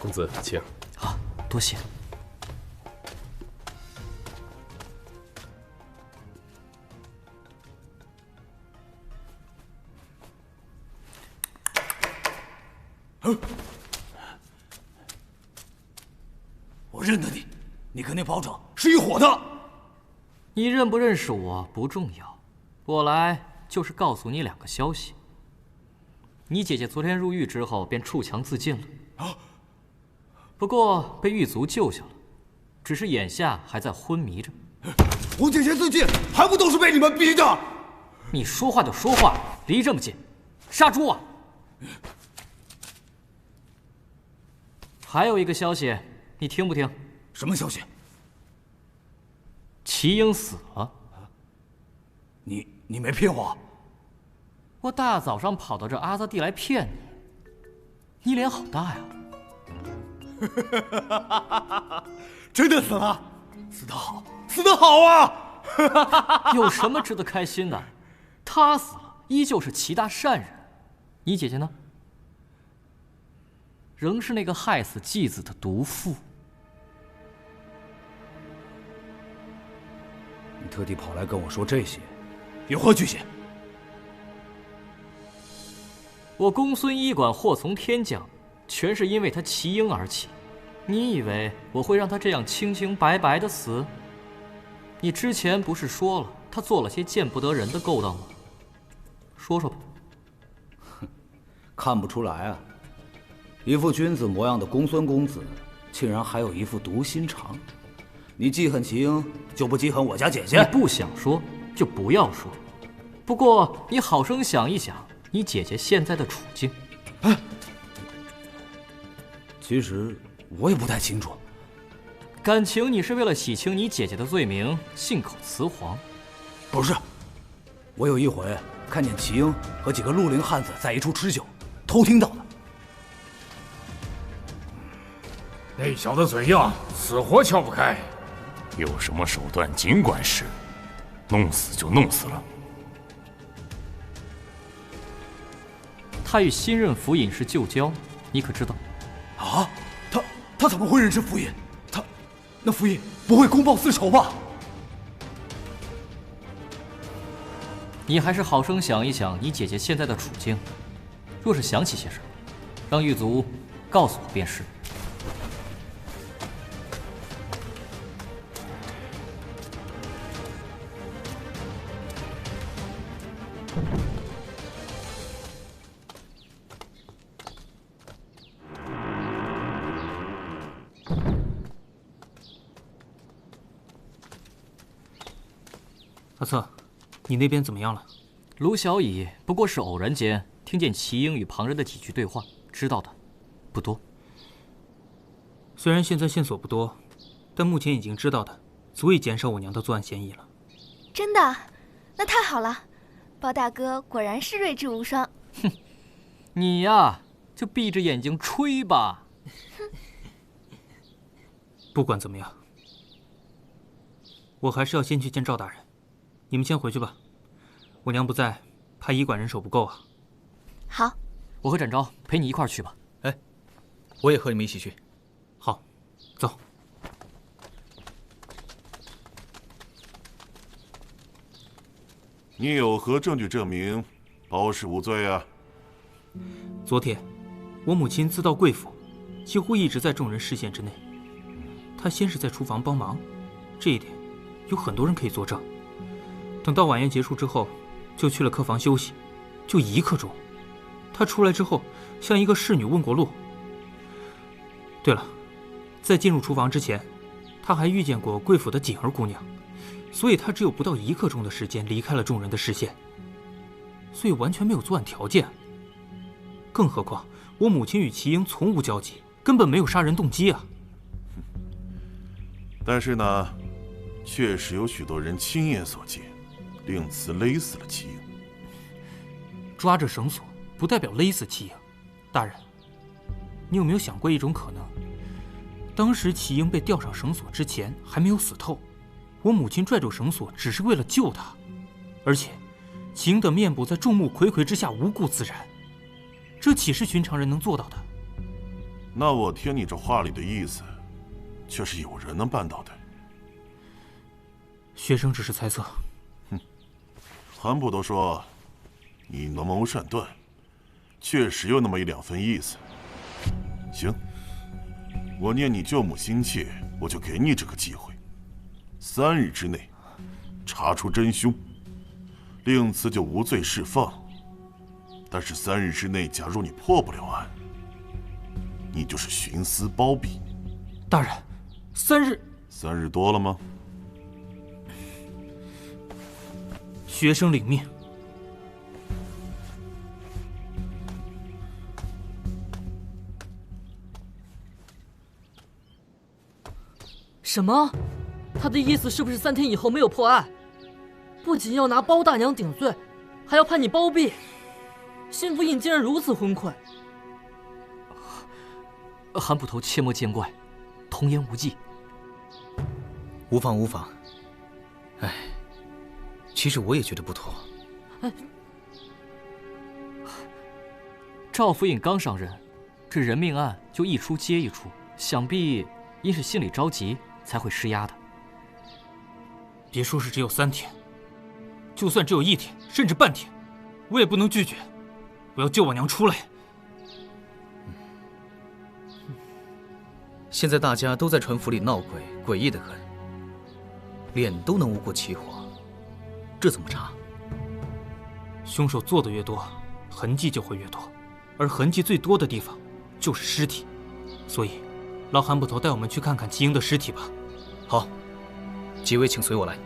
公子，请。好，多谢。我认得你，你跟那保长是一伙的。你认不认识我不重要，我来就是告诉你2个消息。你姐姐昨天入狱之后便触墙自尽了，不过被狱卒救下了，只是眼下还在昏迷着。我姐姐自尽，还不都是被你们逼的？你说话就说话，离这么近，杀猪啊！还有一个消息，你听不听？什么消息？齐英死了。你没骗我？我大早上跑到这阿扎地来骗你，你脸好大呀！真的死了？死得好，死得好啊！有什么值得开心的？他死了，依旧是齐大善人。你姐姐呢？仍是那个害死继子的毒妇。你特地跑来跟我说这些，有何居心？我公孙医馆祸从天降，全是因为他齐英而起。你以为我会让他这样清清白白的死？你之前不是说了他做了些见不得人的勾当吗？说说吧。看不出来啊，一副君子模样的公孙公子，竟然还有一副毒心肠。你记恨齐英，就不记恨我家姐姐？你不想说就不要说。不过你好生想一想，你姐姐现在的处境。其实我也不太清楚。感情你是为了洗清你姐姐的罪名，信口雌黄？不是，我有一回看见齐英和几个绿林汉子在一处吃酒，偷听到的。那小子嘴硬，死活撬不开。有什么手段尽管使，弄死就弄死了。他与新任府尹是旧交，你可知道？啊，他怎么会认识府尹？那府尹不会公报私仇吧？你还是好生想一想你姐姐现在的处境。若是想起些什么，让狱卒告诉我便是。阿策，你那边怎么样了？卢小乙不过是偶然间听见齐英与旁人的几句对话，知道的不多。虽然现在线索不多，但目前已经知道的足以减少我娘的作案嫌疑了。真的？那太好了，包大哥果然是睿智无双。哼，你呀，就闭着眼睛吹吧。不管怎么样，我还是要先去见赵大人。你们先回去吧，我娘不在，怕医馆人手不够啊。好，我和展昭陪你一块儿去吧。哎，我也和你们一起去。好，走。你有何证据证明包氏无罪啊？昨天，我母亲自到贵府，几乎一直在众人视线之内。她先是在厨房帮忙，这一点有很多人可以作证。等到晚宴结束之后，就去了客房休息，就1刻钟。她出来之后，向一个侍女问过路。对了，在进入厨房之前，她还遇见过贵府的锦儿姑娘，所以她只有不到1刻钟的时间离开了众人的视线，所以完全没有作案条件。更何况，我母亲与齐英从无交集，根本没有杀人动机啊。但是呢，确实有许多人亲眼所见，令此勒死了齐英。抓着绳索不代表勒死齐英。大人，你有没有想过一种可能？当时齐英被吊上绳索之前还没有死透，我母亲拽住绳索只是为了救他，而且齐英的面部在众目睽睽之下无故自燃，这岂是寻常人能做到的？那我听你这话里的意思，却是有人能办到的。学生只是猜测。韩普都说你能谋善断，确实有那么1-2分意思。行，我念你舅母心切，我就给你这个机会，3日之内查出真凶，令次就无罪释放。但是3日之内，假如你破不了案，你就是徇私包庇。大人，3日，3日多了吗？学生领命。什么？他的意思是不是3天以后没有破案，不仅要拿包大娘顶罪，还要判你包庇？辛福印竟然如此昏聩。韩捕头切莫见怪，童言无忌。无妨无妨。哎，其实我也觉得不妥。赵府尹刚上任，这人命案就一出接一出，想必因是心里着急才会施压的。别说是只有3天，就算只有1天，甚至半天，我也不能拒绝。我要救我娘出来。现在大家都在传府里闹鬼，诡异的很，脸都能无过起火，这怎么查？凶手做的越多，痕迹就会越多，而痕迹最多的地方就是尸体，所以劳韩捕头带我们去看看齐英的尸体吧。好，几位请随我来。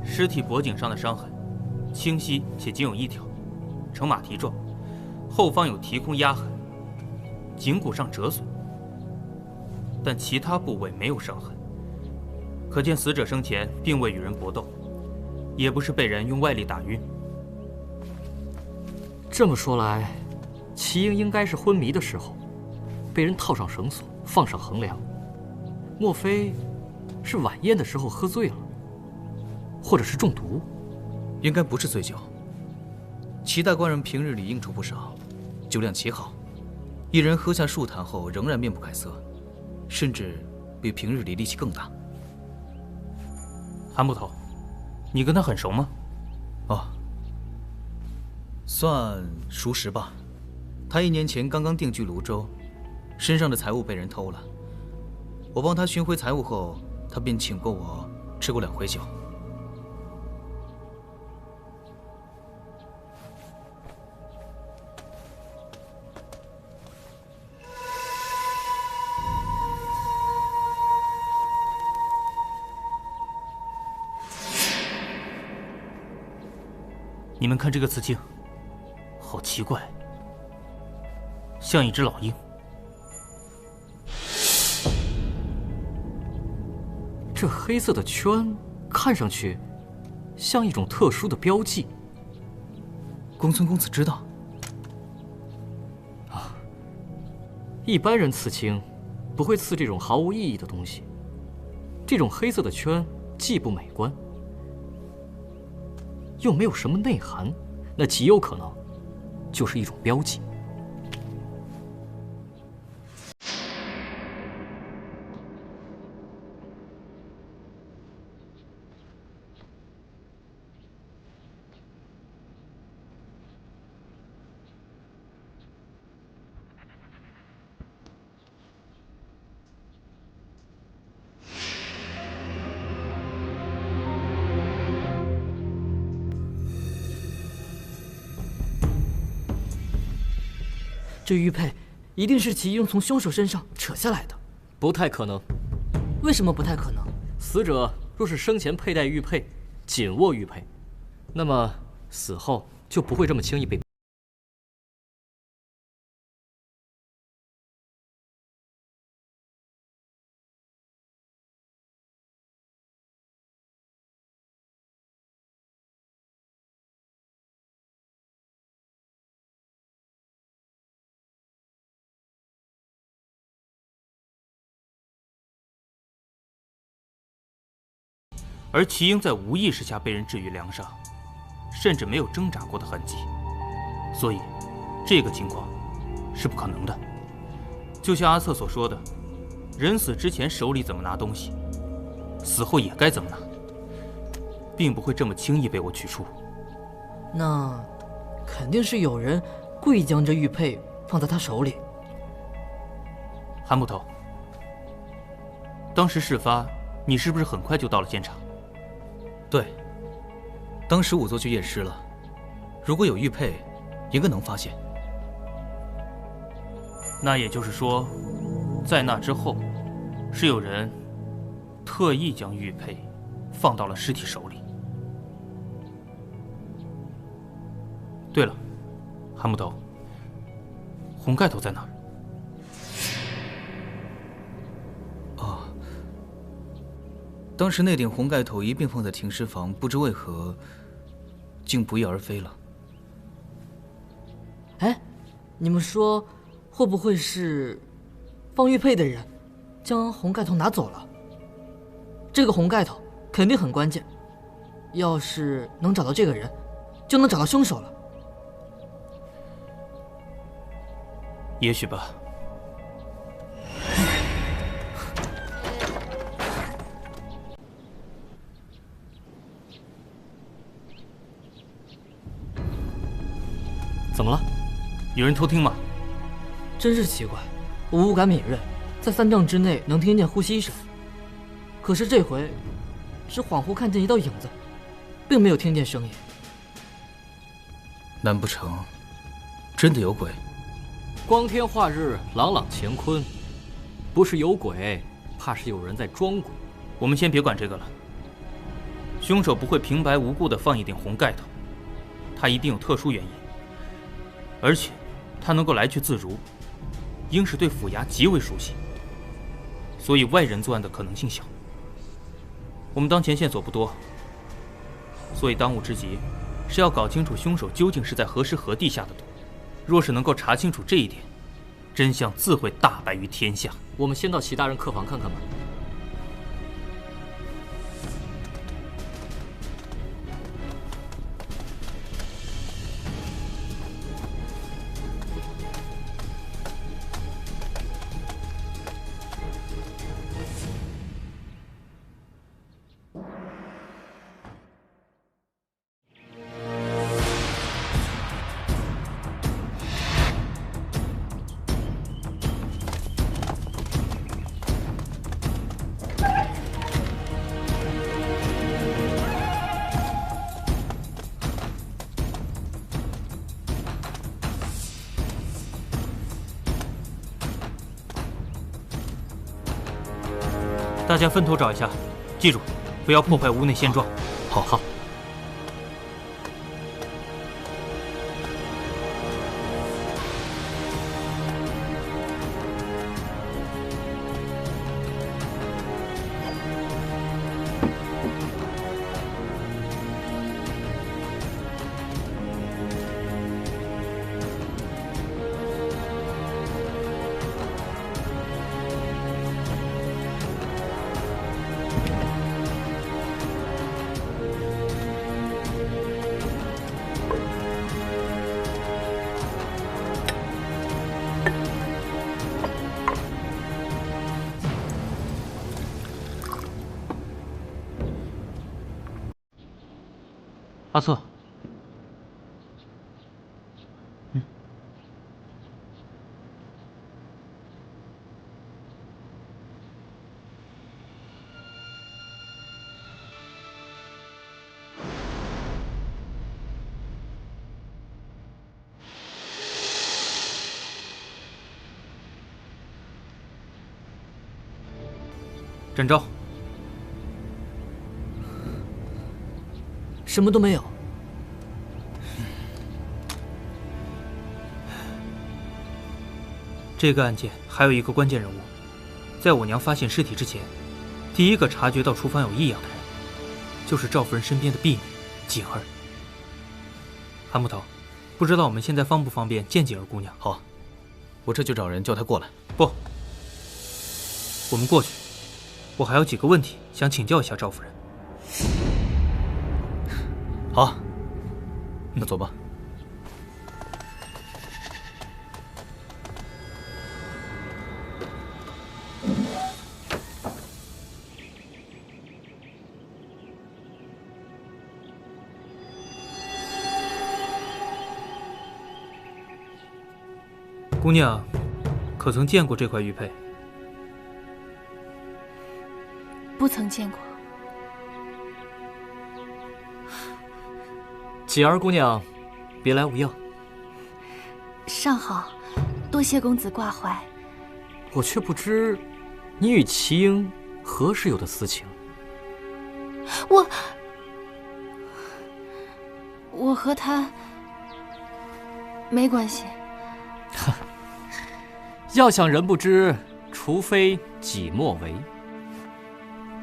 尸体脖颈上的伤痕清晰且仅有1条，呈马蹄状，后方有提空压痕，颈骨上折损，但其他部位没有伤痕，可见死者生前并未与人搏斗，也不是被人用外力打晕。这么说来，齐英应该是昏迷的时候，被人套上绳索，放上横梁，莫非是晚宴的时候喝醉了？或者是中毒，应该不是醉酒。齐大官人平日里应酬不少，酒量极好，一人喝下数坛后仍然面不改色，甚至比平日里力气更大。韩捕头，你跟他很熟吗？哦，算熟识吧。他1年前刚刚定居泸州，身上的财物被人偷了，我帮他寻回财物后，他便请过我吃过2回酒。你们看这个刺青，好奇怪，像一只老鹰。这黑色的圈看上去像一种特殊的标记。公孙公子知道？啊，一般人刺青不会刺这种毫无意义的东西。这种黑色的圈既不美观，又没有什么内涵，那极有可能就是一种标记。这玉佩一定是齐英从凶手身上扯下来的。不太可能。为什么不太可能？死者若是生前佩戴玉佩，紧握玉佩，那么死后就不会这么轻易被。而齐英在无意识下被人置于梁上，甚至没有挣扎过的痕迹，所以这个情况是不可能的。就像阿策所说的，人死之前手里怎么拿东西，死后也该怎么拿，并不会这么轻易被我取出。那肯定是有人故意将这玉佩放在他手里。韩捕头，当时事发，你是不是很快就到了现场？对，当时仵作就验尸了，如果有玉佩，应该能发现。那也就是说，在那之后，是有人特意将玉佩放到了尸体手里。对了，韩捕头，红盖头在哪儿？当时那顶红盖头一并放在停尸房，不知为何，竟不翼而飞了。哎，你们说，会不会是放玉佩的人将红盖头拿走了？这个红盖头肯定很关键，要是能找到这个人，就能找到凶手了。也许吧。怎么了？有人偷听吗？真是奇怪，我五感敏锐，在3丈之内能听见呼吸声，可是这回只恍惚看见一道影子，并没有听见声音。难不成真的有鬼？光天化日，朗朗乾坤，不是有鬼，怕是有人在装鬼。我们先别管这个了。凶手不会平白无故的放一顶红盖头，他一定有特殊原因。而且，他能够来去自如，应是对府衙极为熟悉，所以外人作案的可能性小。我们当前线索不多，所以当务之急是要搞清楚凶手究竟是在何时何地下的毒。若是能够查清楚这一点，真相自会大白于天下。我们先到齐大人客房看看吧。大家分头找一下，记住，不要破坏屋内现状。好。阿策。展昭，什么都没有。这个案件还有一个关键人物，在我娘发现尸体之前，第一个察觉到厨房有异样的人，就是赵夫人身边的婢女锦儿。韩捕头，不知道我们现在方不方便见锦儿姑娘？好，我这就找人叫她过来。不，我们过去。我还有几个问题想请教一下赵夫人。好，那走吧。姑娘，可曾见过这块玉佩？不曾见过。锦儿姑娘，别来无恙。尚好，多谢公子挂怀。我却不知，你与齐英何时有的私情？我和他没关系。要想人不知，除非己莫为。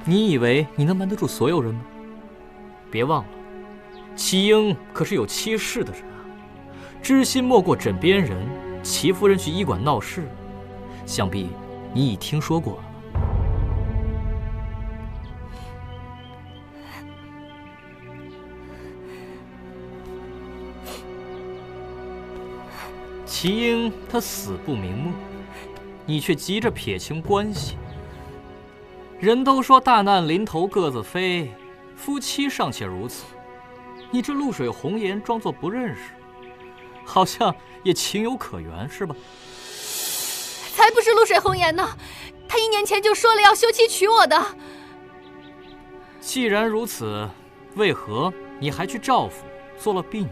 你以为你能瞒得住所有人吗？别忘了，齐英可是有妻室的人啊，知心莫过枕边人。齐夫人去医馆闹事，想必你已听说过了。齐英她死不瞑目，你却急着撇清关系。人都说大难临头各自飞，夫妻尚且如此，你这露水红颜装作不认识，好像也情有可原，是吧？才不是露水红颜呢！他1年前就说了要休妻娶我的。既然如此，为何你还去赵府做了婢女？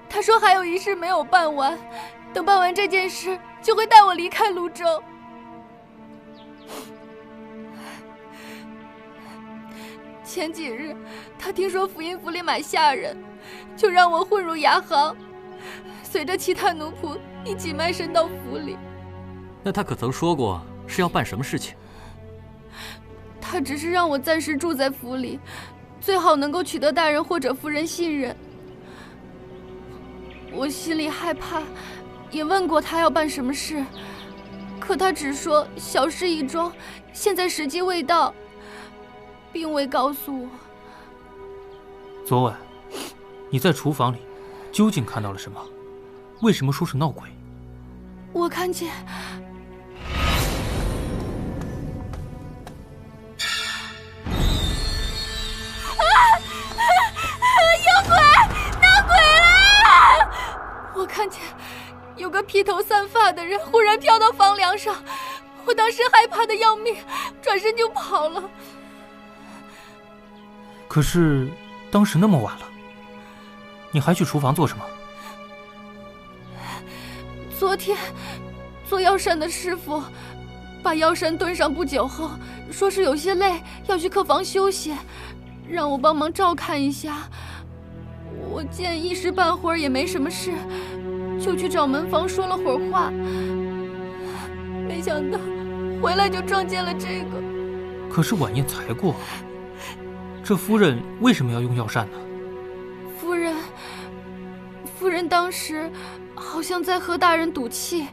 他说还有一事没有办完，等办完这件事，就会带我离开泸州。前几日，他听说福音府里买下人，就让我混入牙行，随着其他奴仆一起卖身到府里。那他可曾说过是要办什么事情？他只是让我暂时住在府里，最好能够取得大人或者夫人信任。我心里害怕，也问过他要办什么事，可他只说小事一桩，现在时机未到，并未告诉我。昨晚你在厨房里究竟看到了什么？为什么说是闹鬼？我看见有鬼，闹鬼了！我看见有个披头散发的人忽然飘到房梁上，我当时害怕的要命，转身就跑了。可是当时那么晚了，你还去厨房做什么？昨天做药膳的师傅把药膳炖上不久后，说是有些累，要去客房休息，让我帮忙照看一下。我见一时半会儿也没什么事，就去找门房说了会儿话，没想到回来就撞见了这个。可是晚宴才过，这夫人为什么要用药膳呢？夫人当时好像在和大人赌气，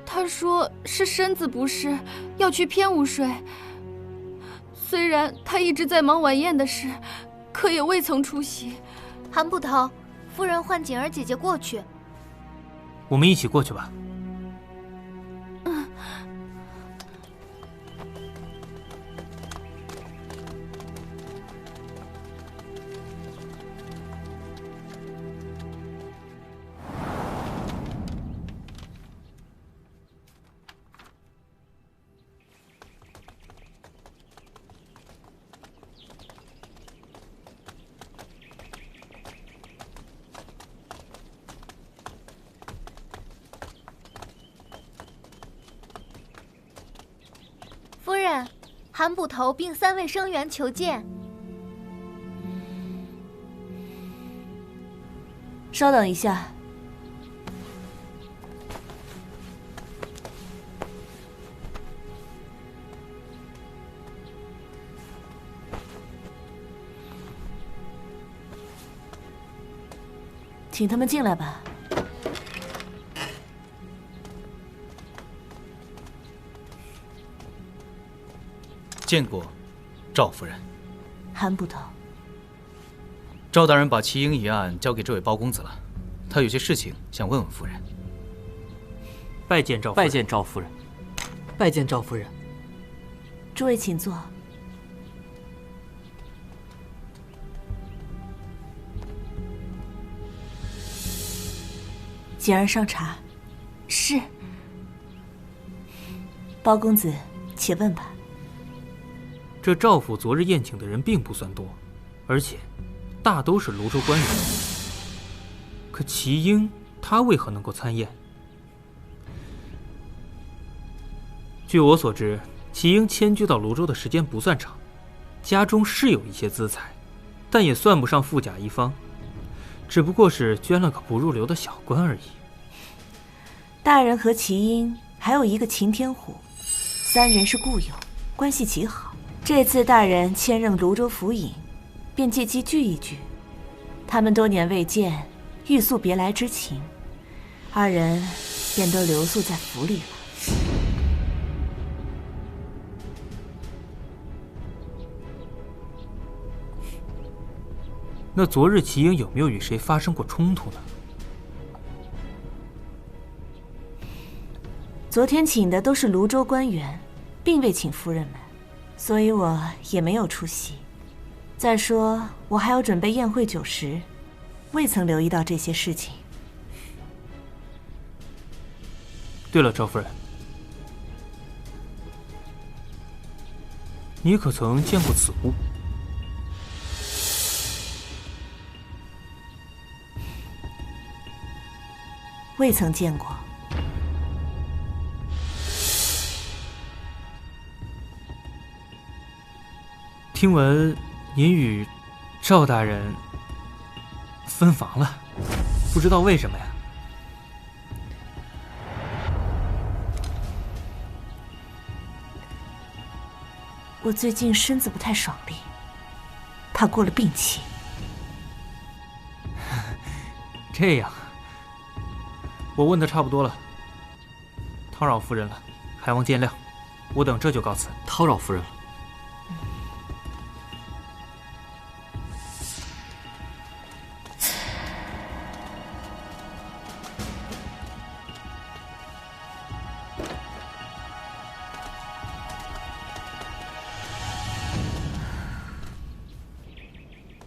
她说是身子不适，要去偏午睡。虽然她一直在忙晚宴的事，可也未曾出席。韩捕头，夫人唤锦儿姐姐过去。我们一起过去吧。韩捕头并3位生员求见。稍等一下。请他们进来吧。见过赵夫人。韩捕头。赵大人把齐英一案交给这位包公子了，他有些事情想问问夫人。拜见赵夫人。拜见赵夫人。拜见赵夫人。诸位请坐。简儿上茶。是。包公子，且问吧。这赵府昨日宴请的人并不算多，而且大都是泸州官员。可齐英他为何能够参宴？据我所知，齐英迁居到泸州的时间不算长，家中是有一些资财，但也算不上富甲一方，只不过是捐了个不入流的小官而已。大人和齐英还有一个秦天虎，3人是故友，关系极好。这次大人迁任泸州府尹，便借机聚一聚。他们多年未见，欲诉别来之情，2人便都留宿在府里了。那昨日齐英有没有与谁发生过冲突呢？昨天请的都是泸州官员，并未请夫人们，所以我也没有出席。再说我还要准备宴会酒食，未曾留意到这些事情。对了，赵夫人，你可曾见过此物？未曾见过。听闻您与赵大人分房了，不知道为什么呀？我最近身子不太爽利，怕过了病期。这样，我问的差不多了，叨扰夫人了，还望见谅。我等这就告辞。叨扰夫人了。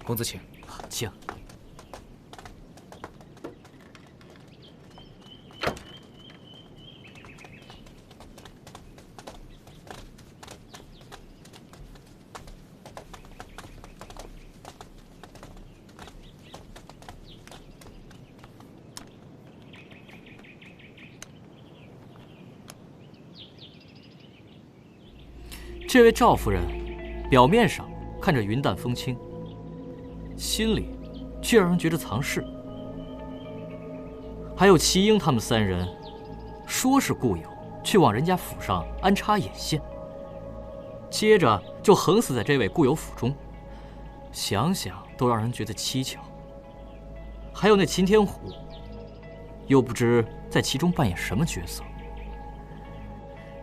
公子请。请。这位赵夫人，表面上看着云淡风轻，心里却让人觉得藏事。还有齐英他们3人，说是故友，却往人家府上安插眼线，接着就横死在这位故友府中，想想都让人觉得蹊跷。还有那秦天虎，又不知在其中扮演什么角色。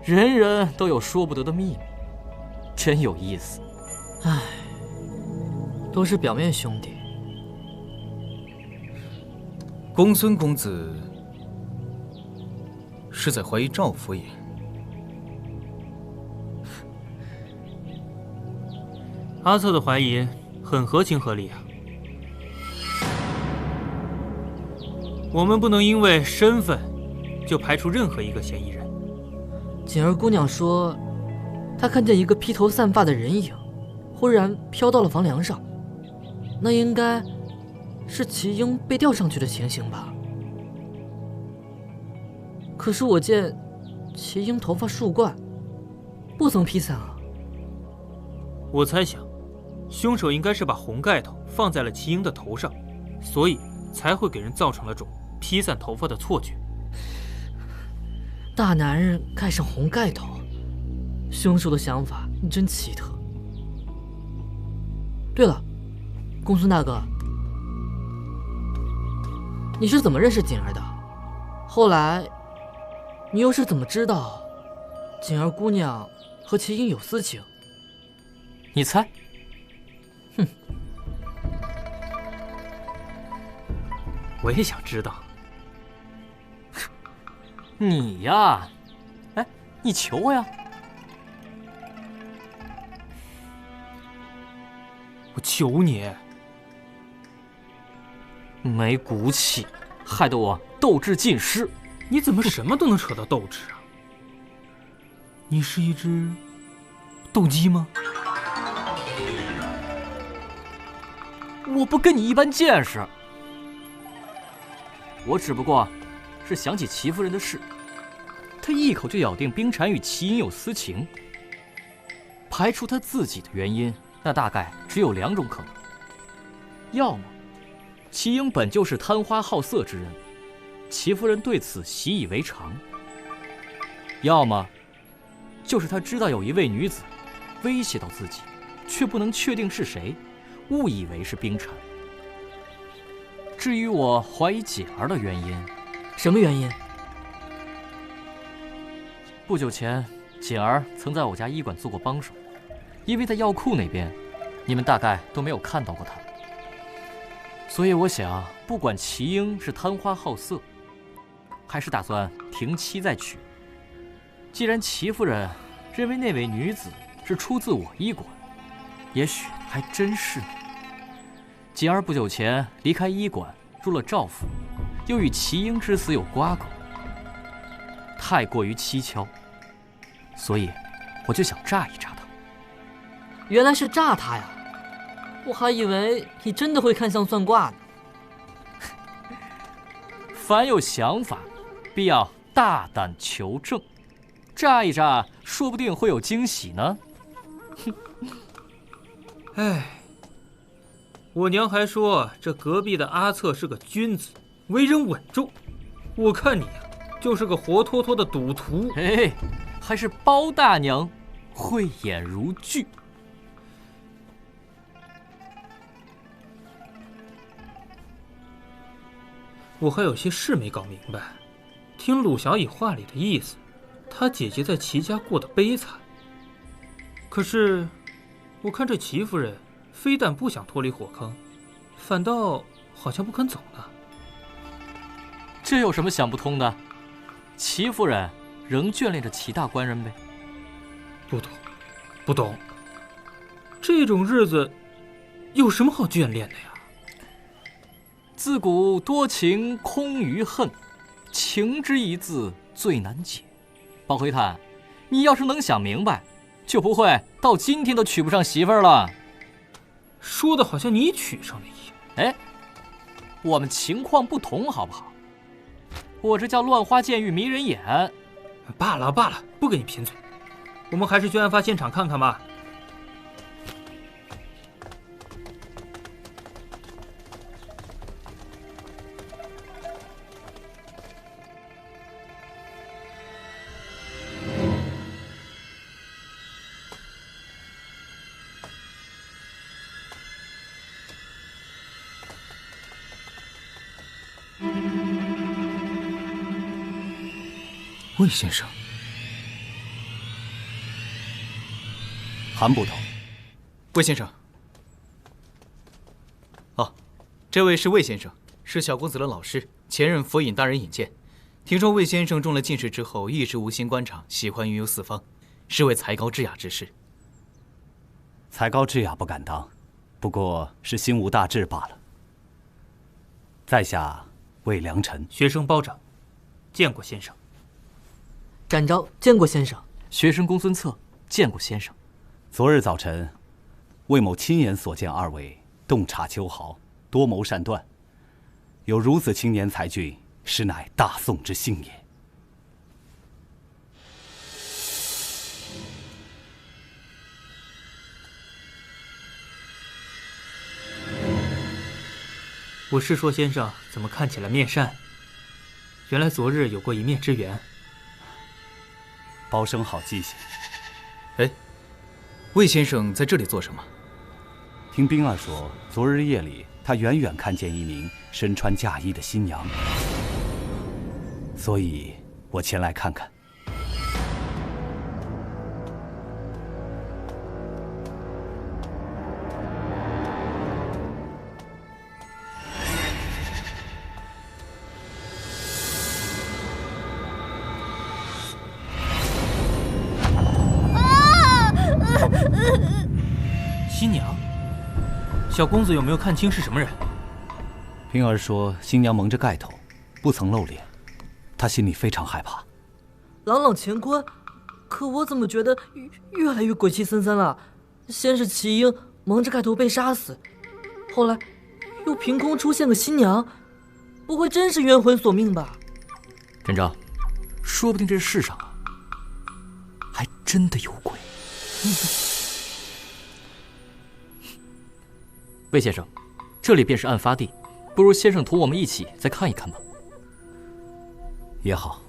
人人都有说不得的秘密，真有意思。唉，都是表面兄弟。公孙公子是在怀疑赵府尹？阿策的怀疑很合情合理啊。我们不能因为身份就排除任何一个嫌疑人。锦儿姑娘说，她看见一个披头散发的人影，忽然飘到了房梁上，那应该是齐英被吊上去的情形吧？可是我见齐英头发束冠，不曾披伞啊。我猜想，凶手应该是把红盖头放在了齐英的头上，所以才会给人造成了种披散头发的错觉。大男人盖上红盖头，凶手的想法真奇特。对了，公孙大哥，你是怎么认识锦儿的？后来，你又是怎么知道锦儿姑娘和齐英有私情？你猜？哼，我也想知道。你呀，哎，你求我呀！我求你。没骨气，害得我斗志尽失。你怎么什么都能扯到斗志啊？你是一只斗鸡吗？我不跟你一般见识，我只不过是想起齐夫人的事，他一口就咬定冰蝉与齐英有私情，排除他自己的原因，那大概只有2种可能：要么齐英本就是贪花好色之人，齐夫人对此习以为常；要么就是他知道有一位女子威胁到自己，却不能确定是谁，误以为是冰蝉。至于我怀疑锦儿的原因，什么原因？不久前，锦儿曾在我家医馆做过帮手，因为在药库那边，你们大概都没有看到过她。所以我想，不管齐英是贪花好色，还是打算停妻再娶，既然齐夫人认为那位女子是出自我医馆，也许还真是。锦儿不久前离开医馆，入了赵府，又与齐英之死有瓜葛，太过于蹊跷，所以我就想炸一炸他。原来是炸他呀！我还以为你真的会看相算卦呢。凡有想法，必要大胆求证，炸一炸，说不定会有惊喜呢。哎，我娘还说这隔壁的阿策是个君子，为人稳重。我看你呀，就是个活脱脱的赌徒。哎，还是包大娘慧眼如炬。我还有些事没搞明白。听鲁小乙话里的意思，他姐姐在齐家过得悲惨。可是，我看这齐夫人非但不想脱离火坑，反倒好像不肯走呢。这有什么想不通的？齐夫人仍眷恋着齐大官人呗。不懂，不懂。这种日子有什么好眷恋的呀？自古多情空余恨，情之一字最难解。包回探，你要是能想明白，就不会到今天都娶不上媳妇儿了。说的好像你娶上了一样。哎，我们情况不同，好不好？我这叫乱花渐欲迷人眼。罢了罢了，不跟你贫嘴。我们还是去案发现场看看吧。魏先生，韩捕头，魏先生。哦，这位是魏先生，是小公子的老师，前任佛尹大人引荐。听说魏先生中了进士之后，一直无心官场，喜欢云游四方，是位才高智雅之士。才高智雅不敢当，不过是心无大志罢了。在下魏良辰，学生包拯，见过先生。展昭，见过先生。学生公孙策，见过先生。昨日早晨，魏某亲眼所见二位洞察秋毫，多谋善断，有如此青年才俊，实乃大宋之幸也。我是说，先生怎么看起来面善？原来昨日有过一面之缘。包生好记性。哎，魏先生在这里做什么？听冰儿说，昨日夜里他远远看见一名身穿嫁衣的新娘，所以我前来看看。新娘，小公子有没有看清是什么人？冰儿说，新娘蒙着盖头，不曾露脸，她心里非常害怕。朗朗乾坤，可我怎么觉得越来越鬼气森森了？先是齐英蒙着盖头被杀死，后来又凭空出现个新娘，不会真是冤魂索命吧？镇长，说不定这世上还真的有鬼。魏先生，这里便是案发地，不如先生同我们一起再看一看吧。也好。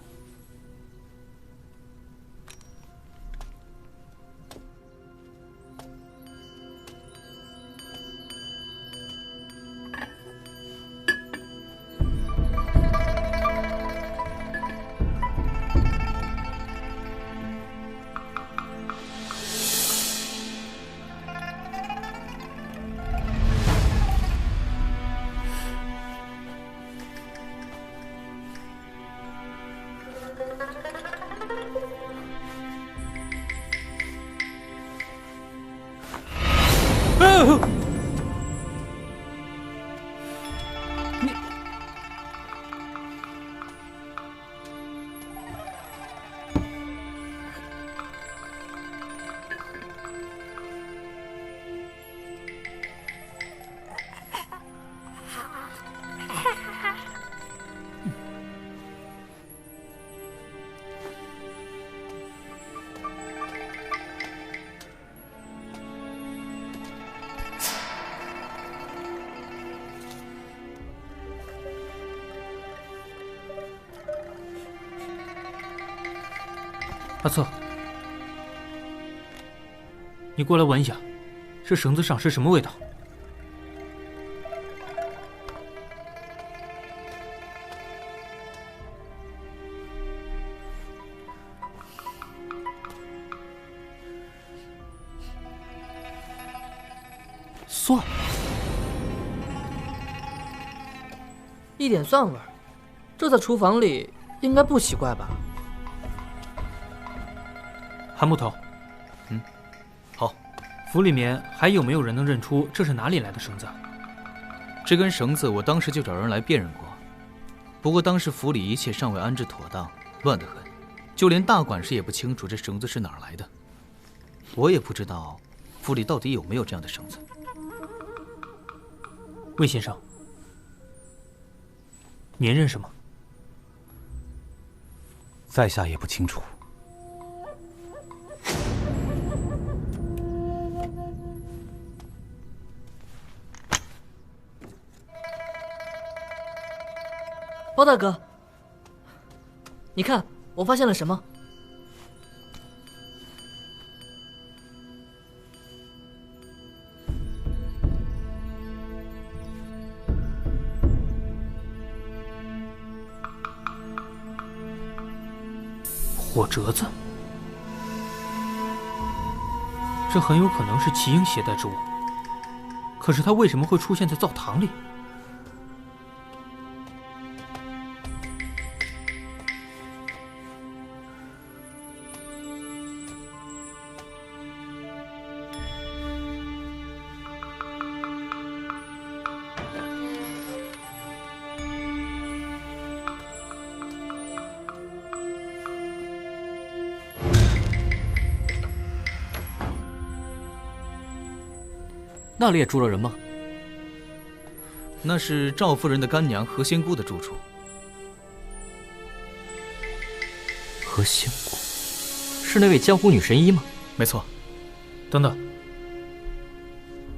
阿策，你过来闻一下，这绳子上是什么味道？蒜，一点蒜味儿，这在厨房里应该不奇怪吧？韩木头，好。府里面还有没有人能认出这是哪里来的绳子？这根绳子我当时就找人来辨认过，不过当时府里一切尚未安置妥当，乱得很，就连大管事也不清楚这绳子是哪儿来的。我也不知道府里到底有没有这样的绳子。魏先生，您认识吗？在下也不清楚。包大哥，你看我发现了什么？火折子，这很有可能是齐英携带之物。可是他为什么会出现在灶堂里？那里也住了人吗？那是赵夫人的干娘何仙姑的住处。何仙姑是那位江湖女神医吗？没错。等等，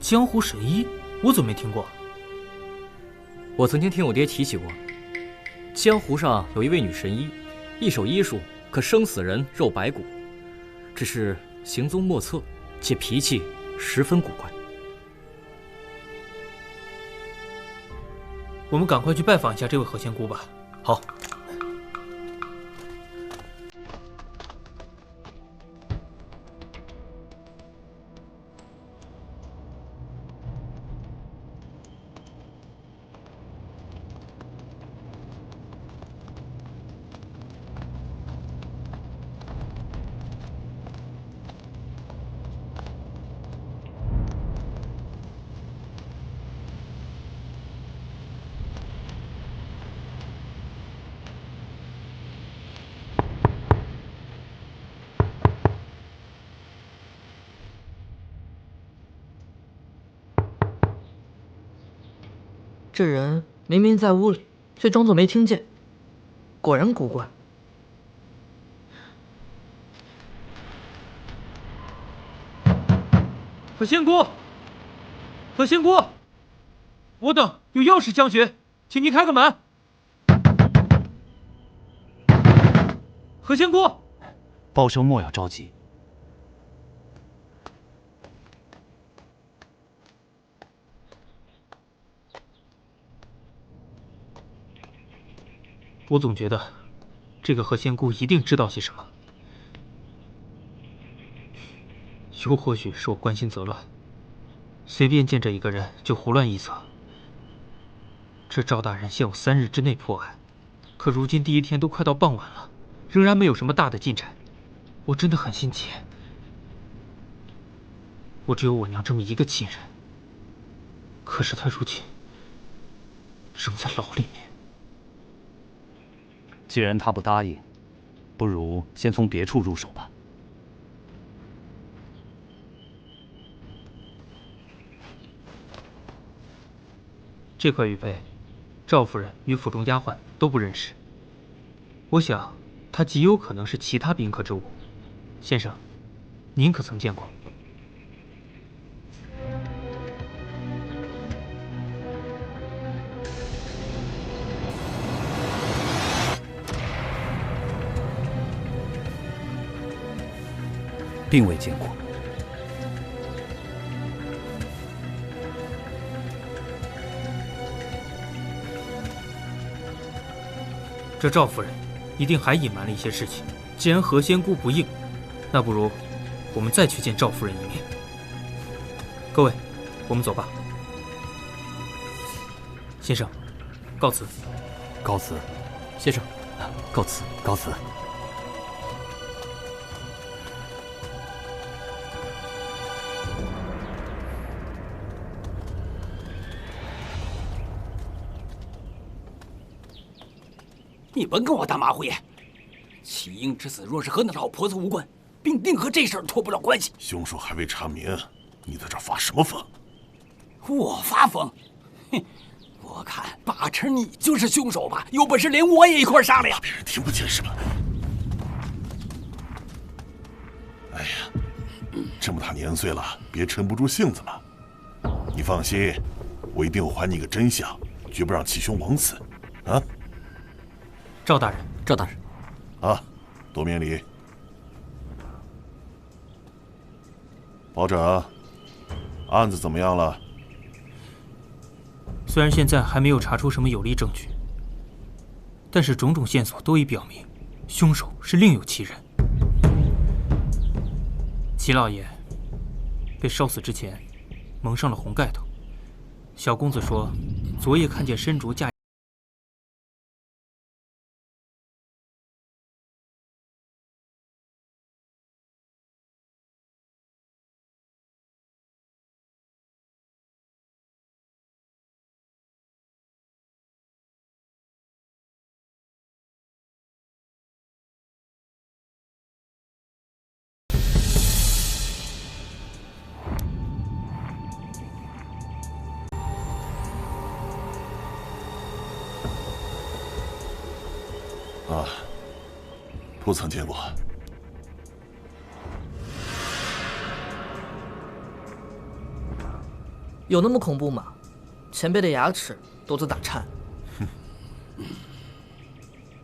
江湖神医，我怎么没听过？我曾经听我爹提起过，江湖上有一位女神医，一手医术可生死人肉白骨，只是行踪莫测，且脾气十分古怪。我们赶快去拜访一下这位何仙姑吧。好。这人明明在屋里，却装作没听见，果然古怪。何仙姑，何仙姑，我等有要事相询，请您开个门。何仙姑，鲍生莫要着急。我总觉得，这个何仙姑一定知道些什么，又或许是我关心则乱，随便见着一个人就胡乱臆测。这赵大人限我3日之内破案，可如今第1天都快到傍晚了，仍然没有什么大的进展，我真的很心急。我只有我娘这么一个亲人，可是她如今仍在牢里面。既然他不答应，不如先从别处入手吧。这块玉佩，赵夫人与府中丫鬟都不认识。我想，它极有可能是其他宾客之物。先生，您可曾见过？并未见过。这赵夫人一定还隐瞒了一些事情。既然何仙姑不应，那不如我们再去见赵夫人一面。各位，我们走吧。先生，告辞。告辞。先生，告辞。告辞。你甭跟我打马虎眼！齐英之死若是和那老婆子无关，必定和这事儿脱不了关系。凶手还未查明，你在这发什么疯？我发疯？哼！我看八成你就是凶手吧？有本事连我也一块杀了呀！别人听不见是吧？哎呀，这么大年岁了，别沉不住性子嘛。你放心，我一定还你个真相，绝不让齐兄枉死。啊！赵大人，赵大人，啊，多免礼。保长，案子怎么样了？虽然现在还没有查出什么有力证据，但是种种线索都已表明，凶手是另有其人。齐老爷被烧死之前，蒙上了红盖头。小公子说，昨夜看见申竹驾。啊，不曾见过。有那么恐怖吗？前辈的牙齿都在打颤。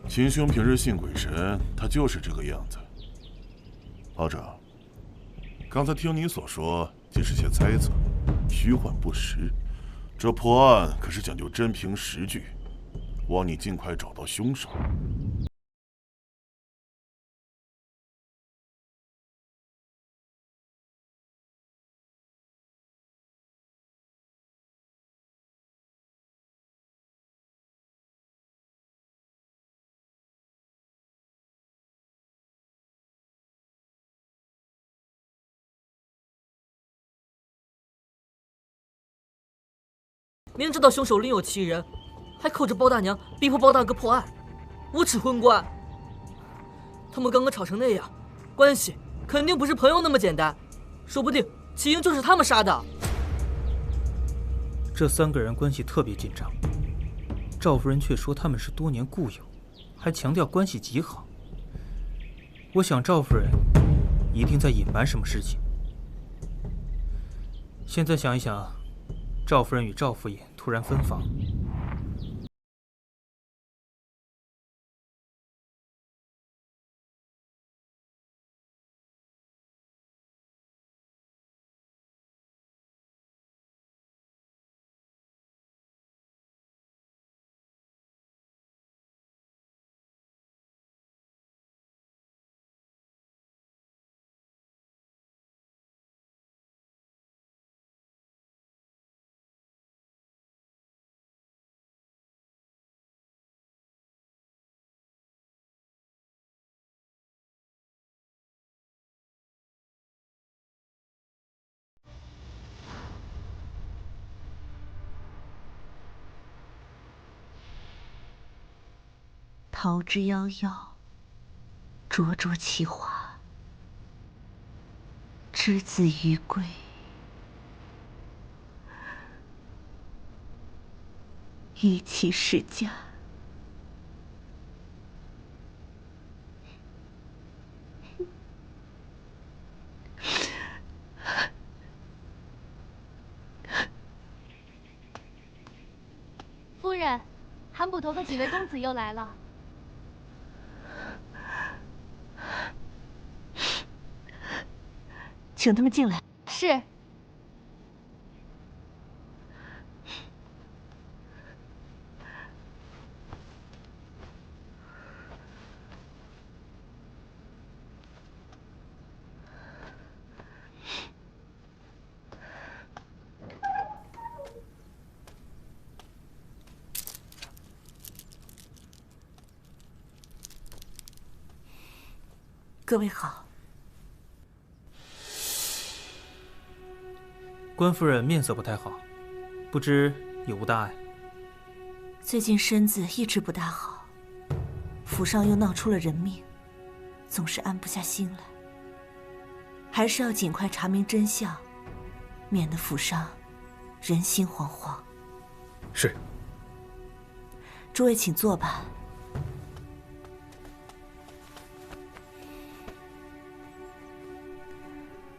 秦兄平日信鬼神，他就是这个样子。老者，刚才听你所说，皆是些猜测，虚幻不实。这破案可是讲究真凭实据，望你尽快找到凶手。明知道凶手另有其人，还扣着包大娘逼迫包大哥破案，无耻昏官！他们刚刚吵成那样，关系肯定不是朋友那么简单，说不定齐英就是他们杀的。这3个人关系特别紧张，赵夫人却说他们是多年故友，还强调关系极好。我想赵夫人一定在隐瞒什么事情。现在想一想，赵夫人与赵府尹突然分房，桃之夭夭，灼灼其华。之子于归，与其世家。夫人，韩捕头和几位公子又来了。请他们进来。是。各位好。关夫人面色不太好，不知有无大碍？最近身子一直不大好，府上又闹出了人命，总是安不下心来。还是要尽快查明真相，免得府上人心惶惶。是。诸位请坐吧。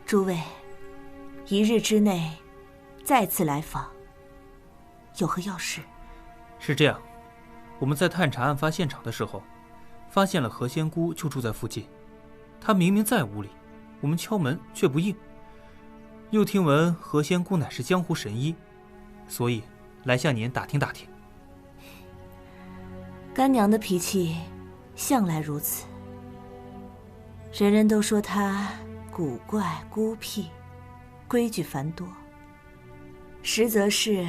诸位，1日之内再次来访，有何要事？是这样，我们在探查案发现场的时候，发现了何仙姑就住在附近。她明明在屋里，我们敲门却不应。又听闻何仙姑乃是江湖神医，所以来向您打听打听。干娘的脾气向来如此，人人都说她古怪孤僻，规矩繁多，实则是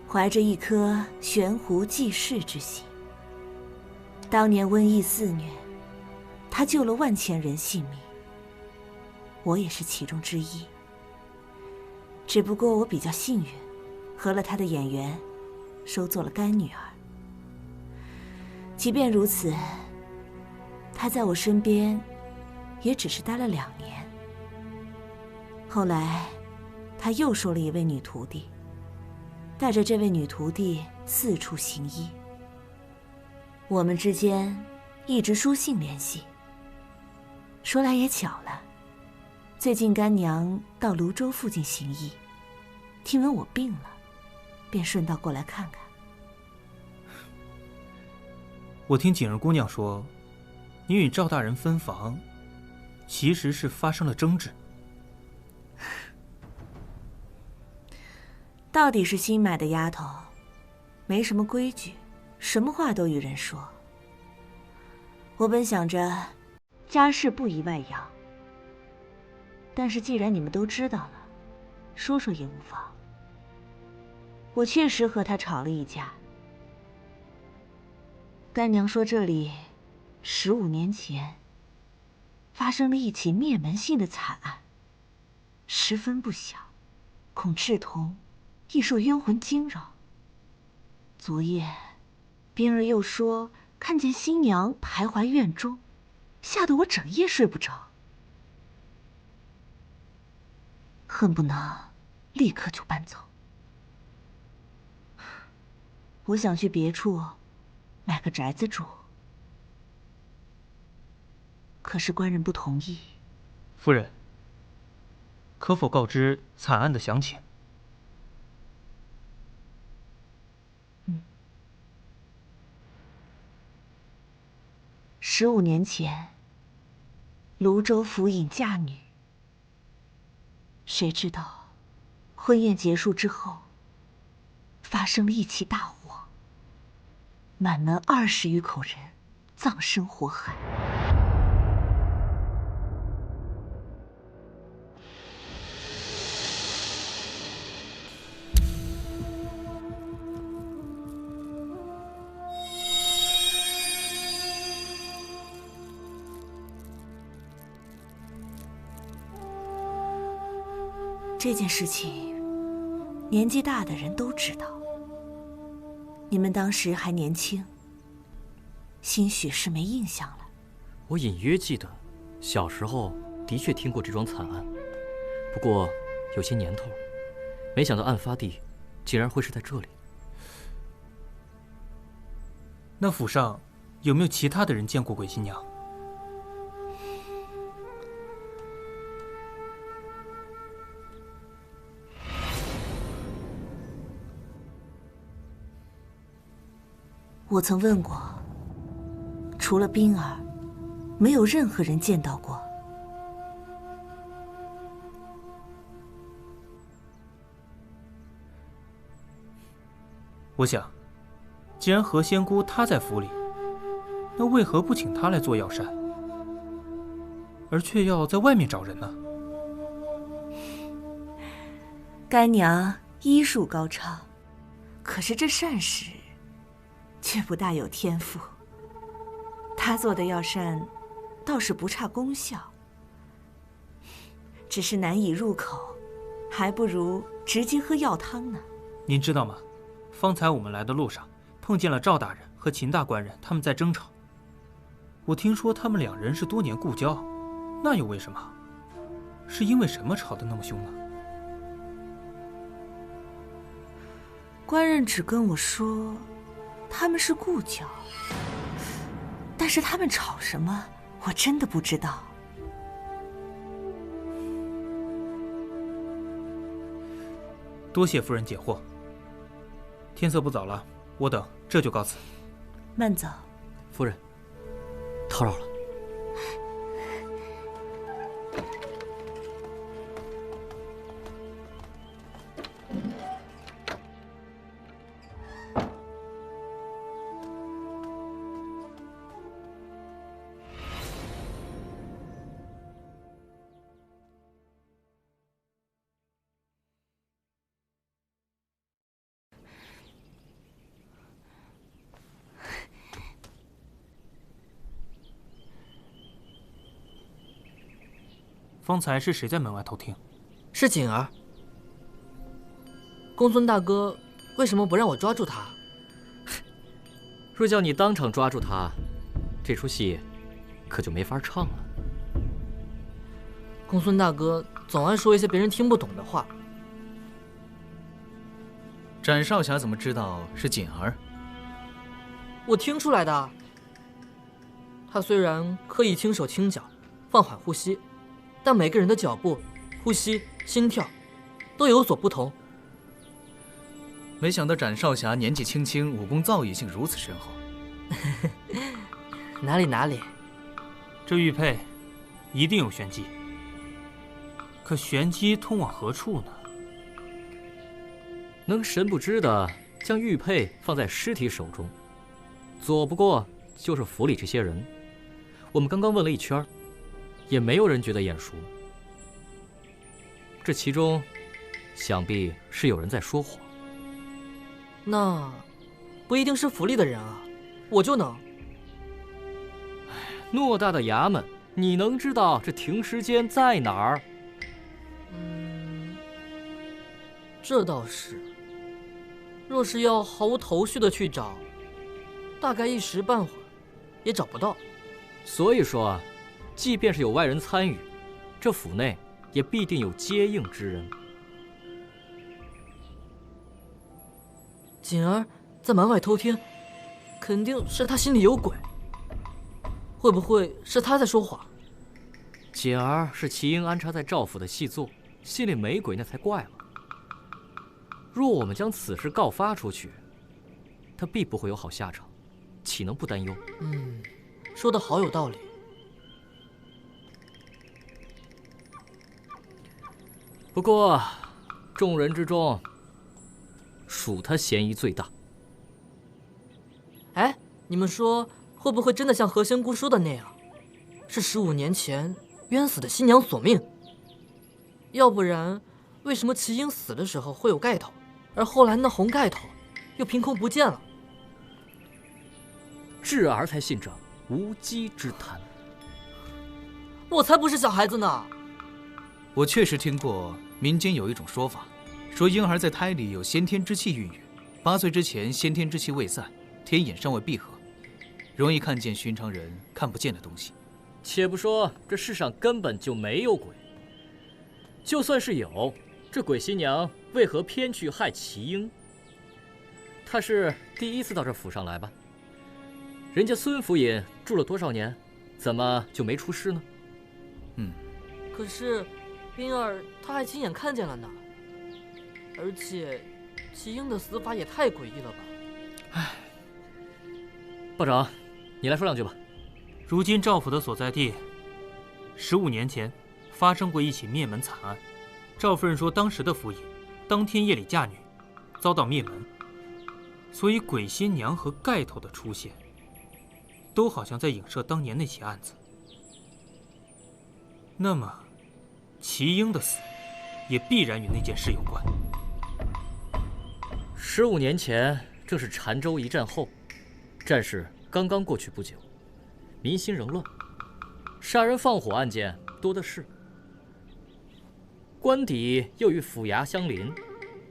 怀着一颗悬壶济世之心。当年瘟疫肆虐，他救了万千人性命，我也是其中之一。只不过我比较幸运，合了他的眼缘，收做了干女儿。即便如此，他在我身边也只是待了2年。后来，他又收了一位女徒弟，带着这位女徒弟四处行医。我们之间一直书信联系。说来也巧了，最近干娘到泸州附近行医，听闻我病了，便顺道过来看看。我听景儿姑娘说，你与赵大人分房，其实是发生了争执。到底是新买的丫头，没什么规矩，什么话都与人说。我本想着家事不宜外扬，但是既然你们都知道了，说说也无妨。我确实和他吵了一架。干娘说这里15年前发生了一起灭门性的惨案，十分不小，恐赤瞳亦受冤魂惊扰。昨夜冰儿又说看见新娘徘徊院中，吓得我整夜睡不着，恨不能立刻就搬走。我想去别处买个宅子住，可是官人不同意。夫人，可否告知惨案的详情？15年前，泸州府尹嫁女，谁知道婚宴结束之后，发生了一起大火，满门20余口人葬身火海。这件事情，年纪大的人都知道。你们当时还年轻，兴许是没印象了。我隐约记得，小时候的确听过这桩惨案，不过有些年头，没想到案发地竟然会是在这里。那府上有没有其他的人见过鬼新娘？我曾问过，除了冰儿，没有任何人见到过。我想，既然何仙姑她在府里，那为何不请她来做药膳，而却要在外面找人呢？干娘医术高超，可是这膳食却不大有天赋。他做的药膳倒是不差功效，只是难以入口，还不如直接喝药汤呢。您知道吗？方才我们来的路上碰见了赵大人和秦大官人，他们在争吵。我听说他们2人是多年故交，那又为什么？是因为什么吵得那么凶呢？官人只跟我说他们是故交，但是他们吵什么，我真的不知道。多谢夫人解惑。天色不早了，我等这就告辞。慢走。夫人，叨扰了。方才是谁在门外偷听？是景儿。公孙大哥为什么不让我抓住他？若叫你当场抓住他，这出戏可就没法唱了。公孙大哥总爱说一些别人听不懂的话。展少侠怎么知道是锦儿？我听出来的。他虽然刻意轻手轻脚，放缓呼吸，但每个人的脚步、呼吸、心跳都有所不同。没想到展少侠年纪轻轻，武功造诣竟如此深厚。哪里，这玉佩一定有玄机。可玄机通往何处呢？能神不知的将玉佩放在尸体手中，左不过就是府里这些人。我们刚刚问了一圈，也没有人觉得眼熟。这其中，想必是有人在说谎。那不一定是府里的人啊，我就能。偌大的衙门，你能知道这停尸间在哪儿？这倒是。若是要毫无头绪的去找，大概一时半会儿也找不到。所以说啊，即便是有外人参与，这府内也必定有接应之人。锦儿在门外偷听，肯定是他心里有鬼。会不会是他在说谎？锦儿是齐英安插在赵府的细作，心里没鬼那才怪了。若我们将此事告发出去，他必不会有好下场，岂能不担忧？说得好有道理。不过，众人之中，属他嫌疑最大。哎，你们说会不会真的像何仙姑说的那样，是15年前冤死的新娘索命？要不然，为什么齐英死的时候会有盖头，而后来那红盖头又凭空不见了？智儿才信这无稽之谈。我才不是小孩子呢！我确实听过民间有一种说法，说婴儿在胎里有先天之气孕育，8岁之前先天之气未散，天眼尚未闭合，容易看见寻常人看不见的东西。且不说这世上根本就没有鬼，就算是有，这鬼新娘为何偏去害齐英？她是第一次到这府上来吧？人家孙府尹住了多少年，怎么就没出事呢？可是冰儿她还亲眼看见了呢，而且齐英的死法也太诡异了吧？道长，你来说两句吧。如今赵府的所在地，15年前发生过一起灭门惨案。赵夫人说，当时的府尹当天夜里嫁女，遭到灭门，所以鬼新娘和盖头的出现，都好像在影射当年那起案子。那么，齐英的死也必然与那件事有关。15年前正是澶州一战后，战事刚刚过去不久，民心仍乱，杀人放火案件多的是。官邸又与府衙相邻，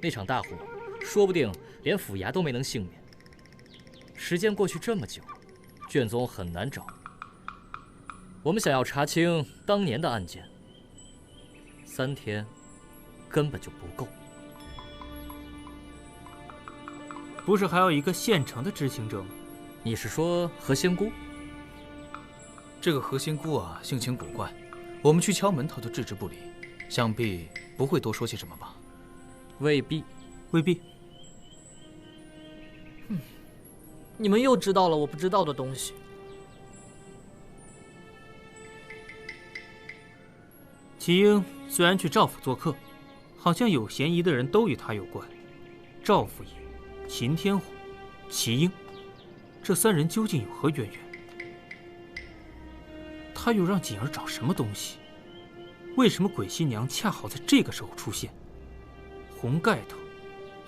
那场大火说不定连府衙都没能幸免。时间过去这么久，卷宗很难找。我们想要查清当年的案件，3天根本就不够。不是还有一个现成的知情者吗？你是说何仙姑？这个何仙姑啊，性情古怪，我们去敲门，她都置之不理，想必不会多说些什么吧？未必，未必。你们又知道了我不知道的东西。齐英虽然去赵府做客，好像有嫌疑的人都与他有关。赵府尹、秦天虎、齐英，这3人究竟有何渊源？他又让锦儿找什么东西？为什么鬼新娘恰好在这个时候出现？红盖头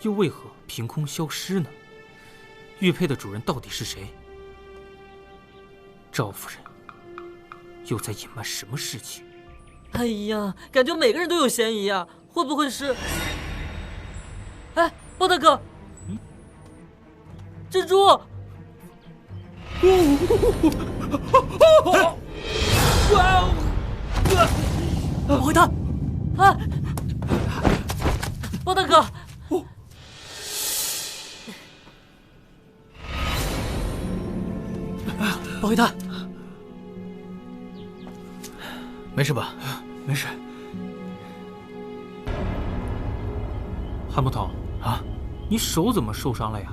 又为何凭空消失呢？玉佩的主人到底是谁？赵夫人又在隐瞒什么事情？哎呀，感觉每个人都有嫌疑啊！会不会是……哎，包大哥，蜘蛛！我回他！啊！包大哥！保卫他！没事吧？没事。韩捕头，你手怎么受伤了呀？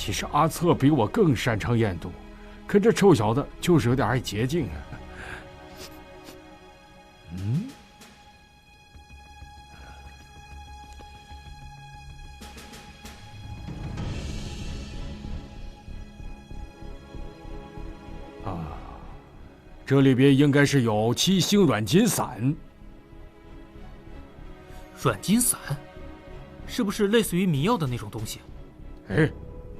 其实阿策比我更擅长验毒，可这臭小子就是有点爱捷径啊。这里边应该是有7星软筋散。软筋散，是不是类似于迷药的那种东西？哎，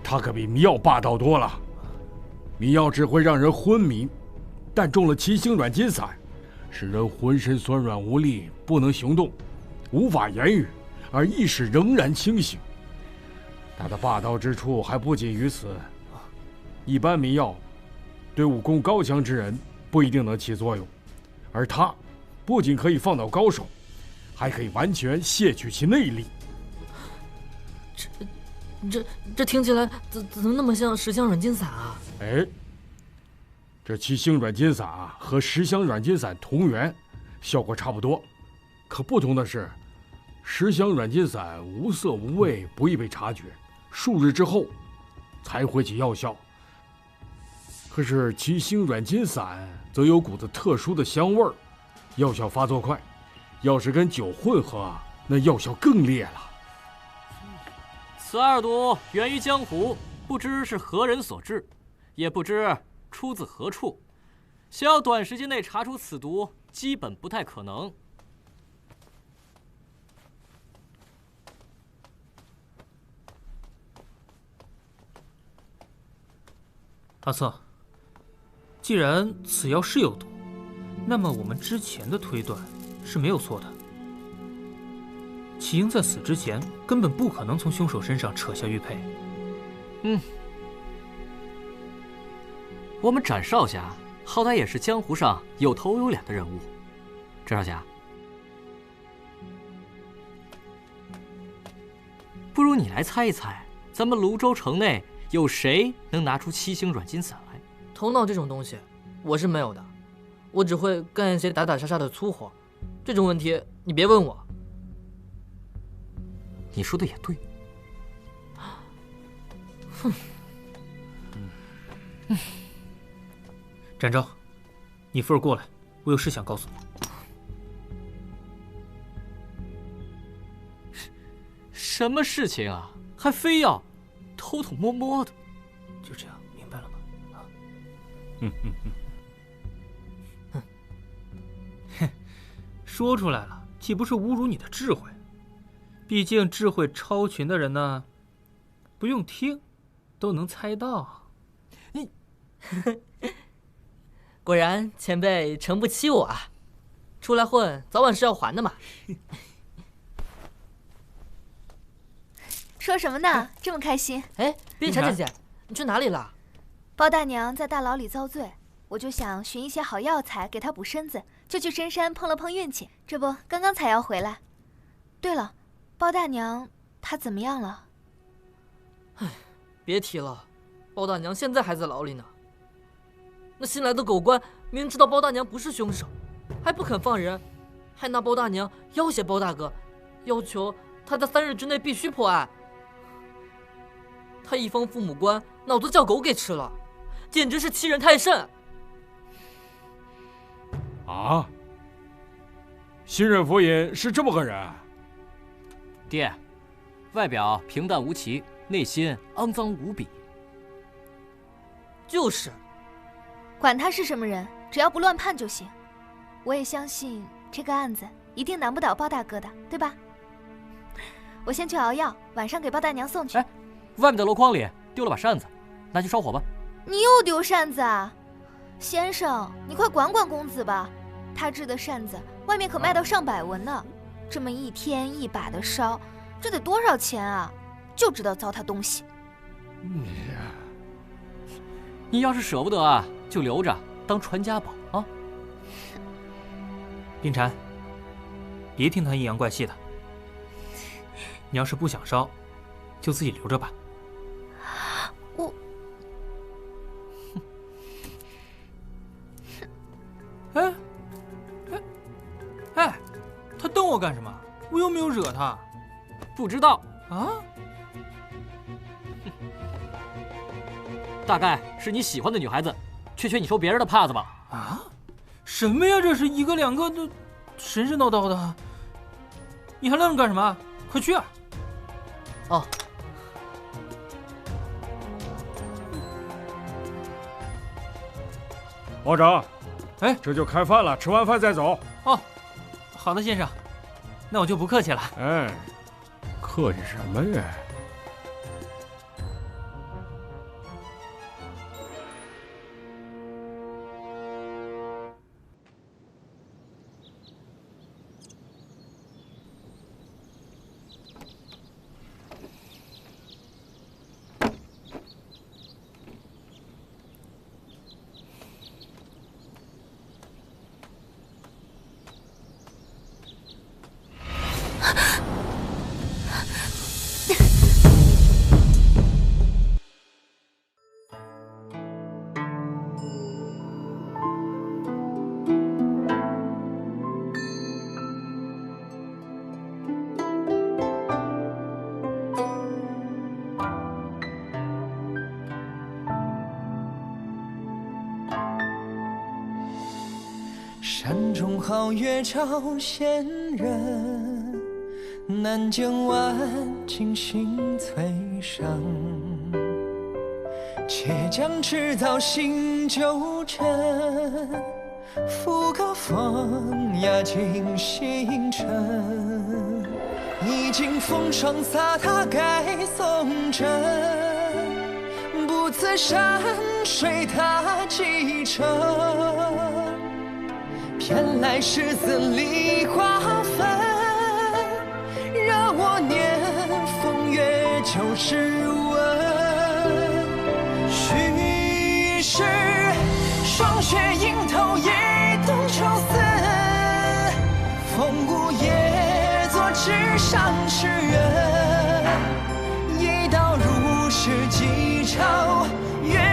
它可比迷药霸道多了。迷药只会让人昏迷，但中了7星软筋散，使人浑身酸软无力，不能行动，无法言语，而意识仍然清醒。它的霸道之处还不仅于此。一般迷药对武功高强之人不一定能起作用，而它不仅可以放倒高手，还可以完全卸去其内力。这听起来怎么那么像10香软筋散啊？哎，这7星软筋散啊和10香软筋散同源，效果差不多。可不同的是，10香软筋散无色无味，不易被察觉，数日之后才会起药效。可是7星软筋散则有股子特殊的香味儿，药效发作快，要是跟酒混合，那药效更烈了。此二毒源于江湖，不知是何人所制，也不知出自何处，想要短时间内查出此毒，基本不太可能。阿策，既然此药是有毒，那么我们之前的推断是没有错的。齐英在死之前根本不可能从凶手身上扯下玉佩。我们展少侠好歹也是江湖上有头有脸的人物，展少侠，不如你来猜一猜，咱们泸州城内有谁能拿出7星软筋散来？头脑这种东西，我是没有的，我只会干一些打打杀杀的粗活，这种问题你别问我。你说的也对。哼。展昭，你妇儿过来，我有事想告诉你。什么事情啊？还非要偷偷摸摸的？就这样，明白了吗？说出来了，岂不是侮辱你的智慧？毕竟智慧超群的人呢，不用听，都能猜到。你果然前辈诚不欺我啊！出来混，早晚是要还的嘛。说什么呢？这么开心？哎，冰茶姐姐，你去哪里了？包大娘在大牢里遭罪，我就想寻一些好药材给她补身子，就去深山碰了碰运气。这不，刚刚才要回来。对了，包大娘她怎么样了？哎，别提了，包大娘现在还在牢里呢。那新来的狗官明知道包大娘不是凶手，还不肯放人，还拿包大娘要挟包大哥，要求他在3日之内必须破案。他一方父母官，脑子叫狗给吃了，简直是欺人太甚。啊！新任府尹是这么个人？爹，外表平淡无奇，内心肮脏无比。就是。管他是什么人，只要不乱判就行。我也相信这个案子一定难不倒包大哥的，对吧？我先去熬药，晚上给包大娘送去。哎，外面的箩筐里丢了把扇子，拿去烧火吧。你又丢扇子啊？先生，你快管管公子吧，他制的扇子外面可卖到上百文呢，这么一天1把的烧，这得多少钱啊？就知道糟蹋东西。你要是舍不得啊，就留着当传家宝啊。冰蝉，别听他阴阳怪气的。你要是不想烧，就自己留着吧。我，哎，他瞪我干什么？我又没有惹他。不知道啊？大概是你喜欢的女孩子，却缺你收别人的帕子吧？啊？什么呀？这是一个两个的，神神叨叨的。你还愣着干什么？快去啊！哦。保长，哎，这就开饭了，吃完饭再走。哦，好的，先生，那我就不客气了。哎，客气什么呀？山中好月照仙人，难见晚景心翠上。且将制造新旧阵，赋个风雅尽星辰。已经风霜飒沓盖松针，不辞山水踏几程。偏来十字梨花分，惹我念风月90问。须是霜雪迎头夜动秋思，风舞夜作纸上诗人。一道如是几朝月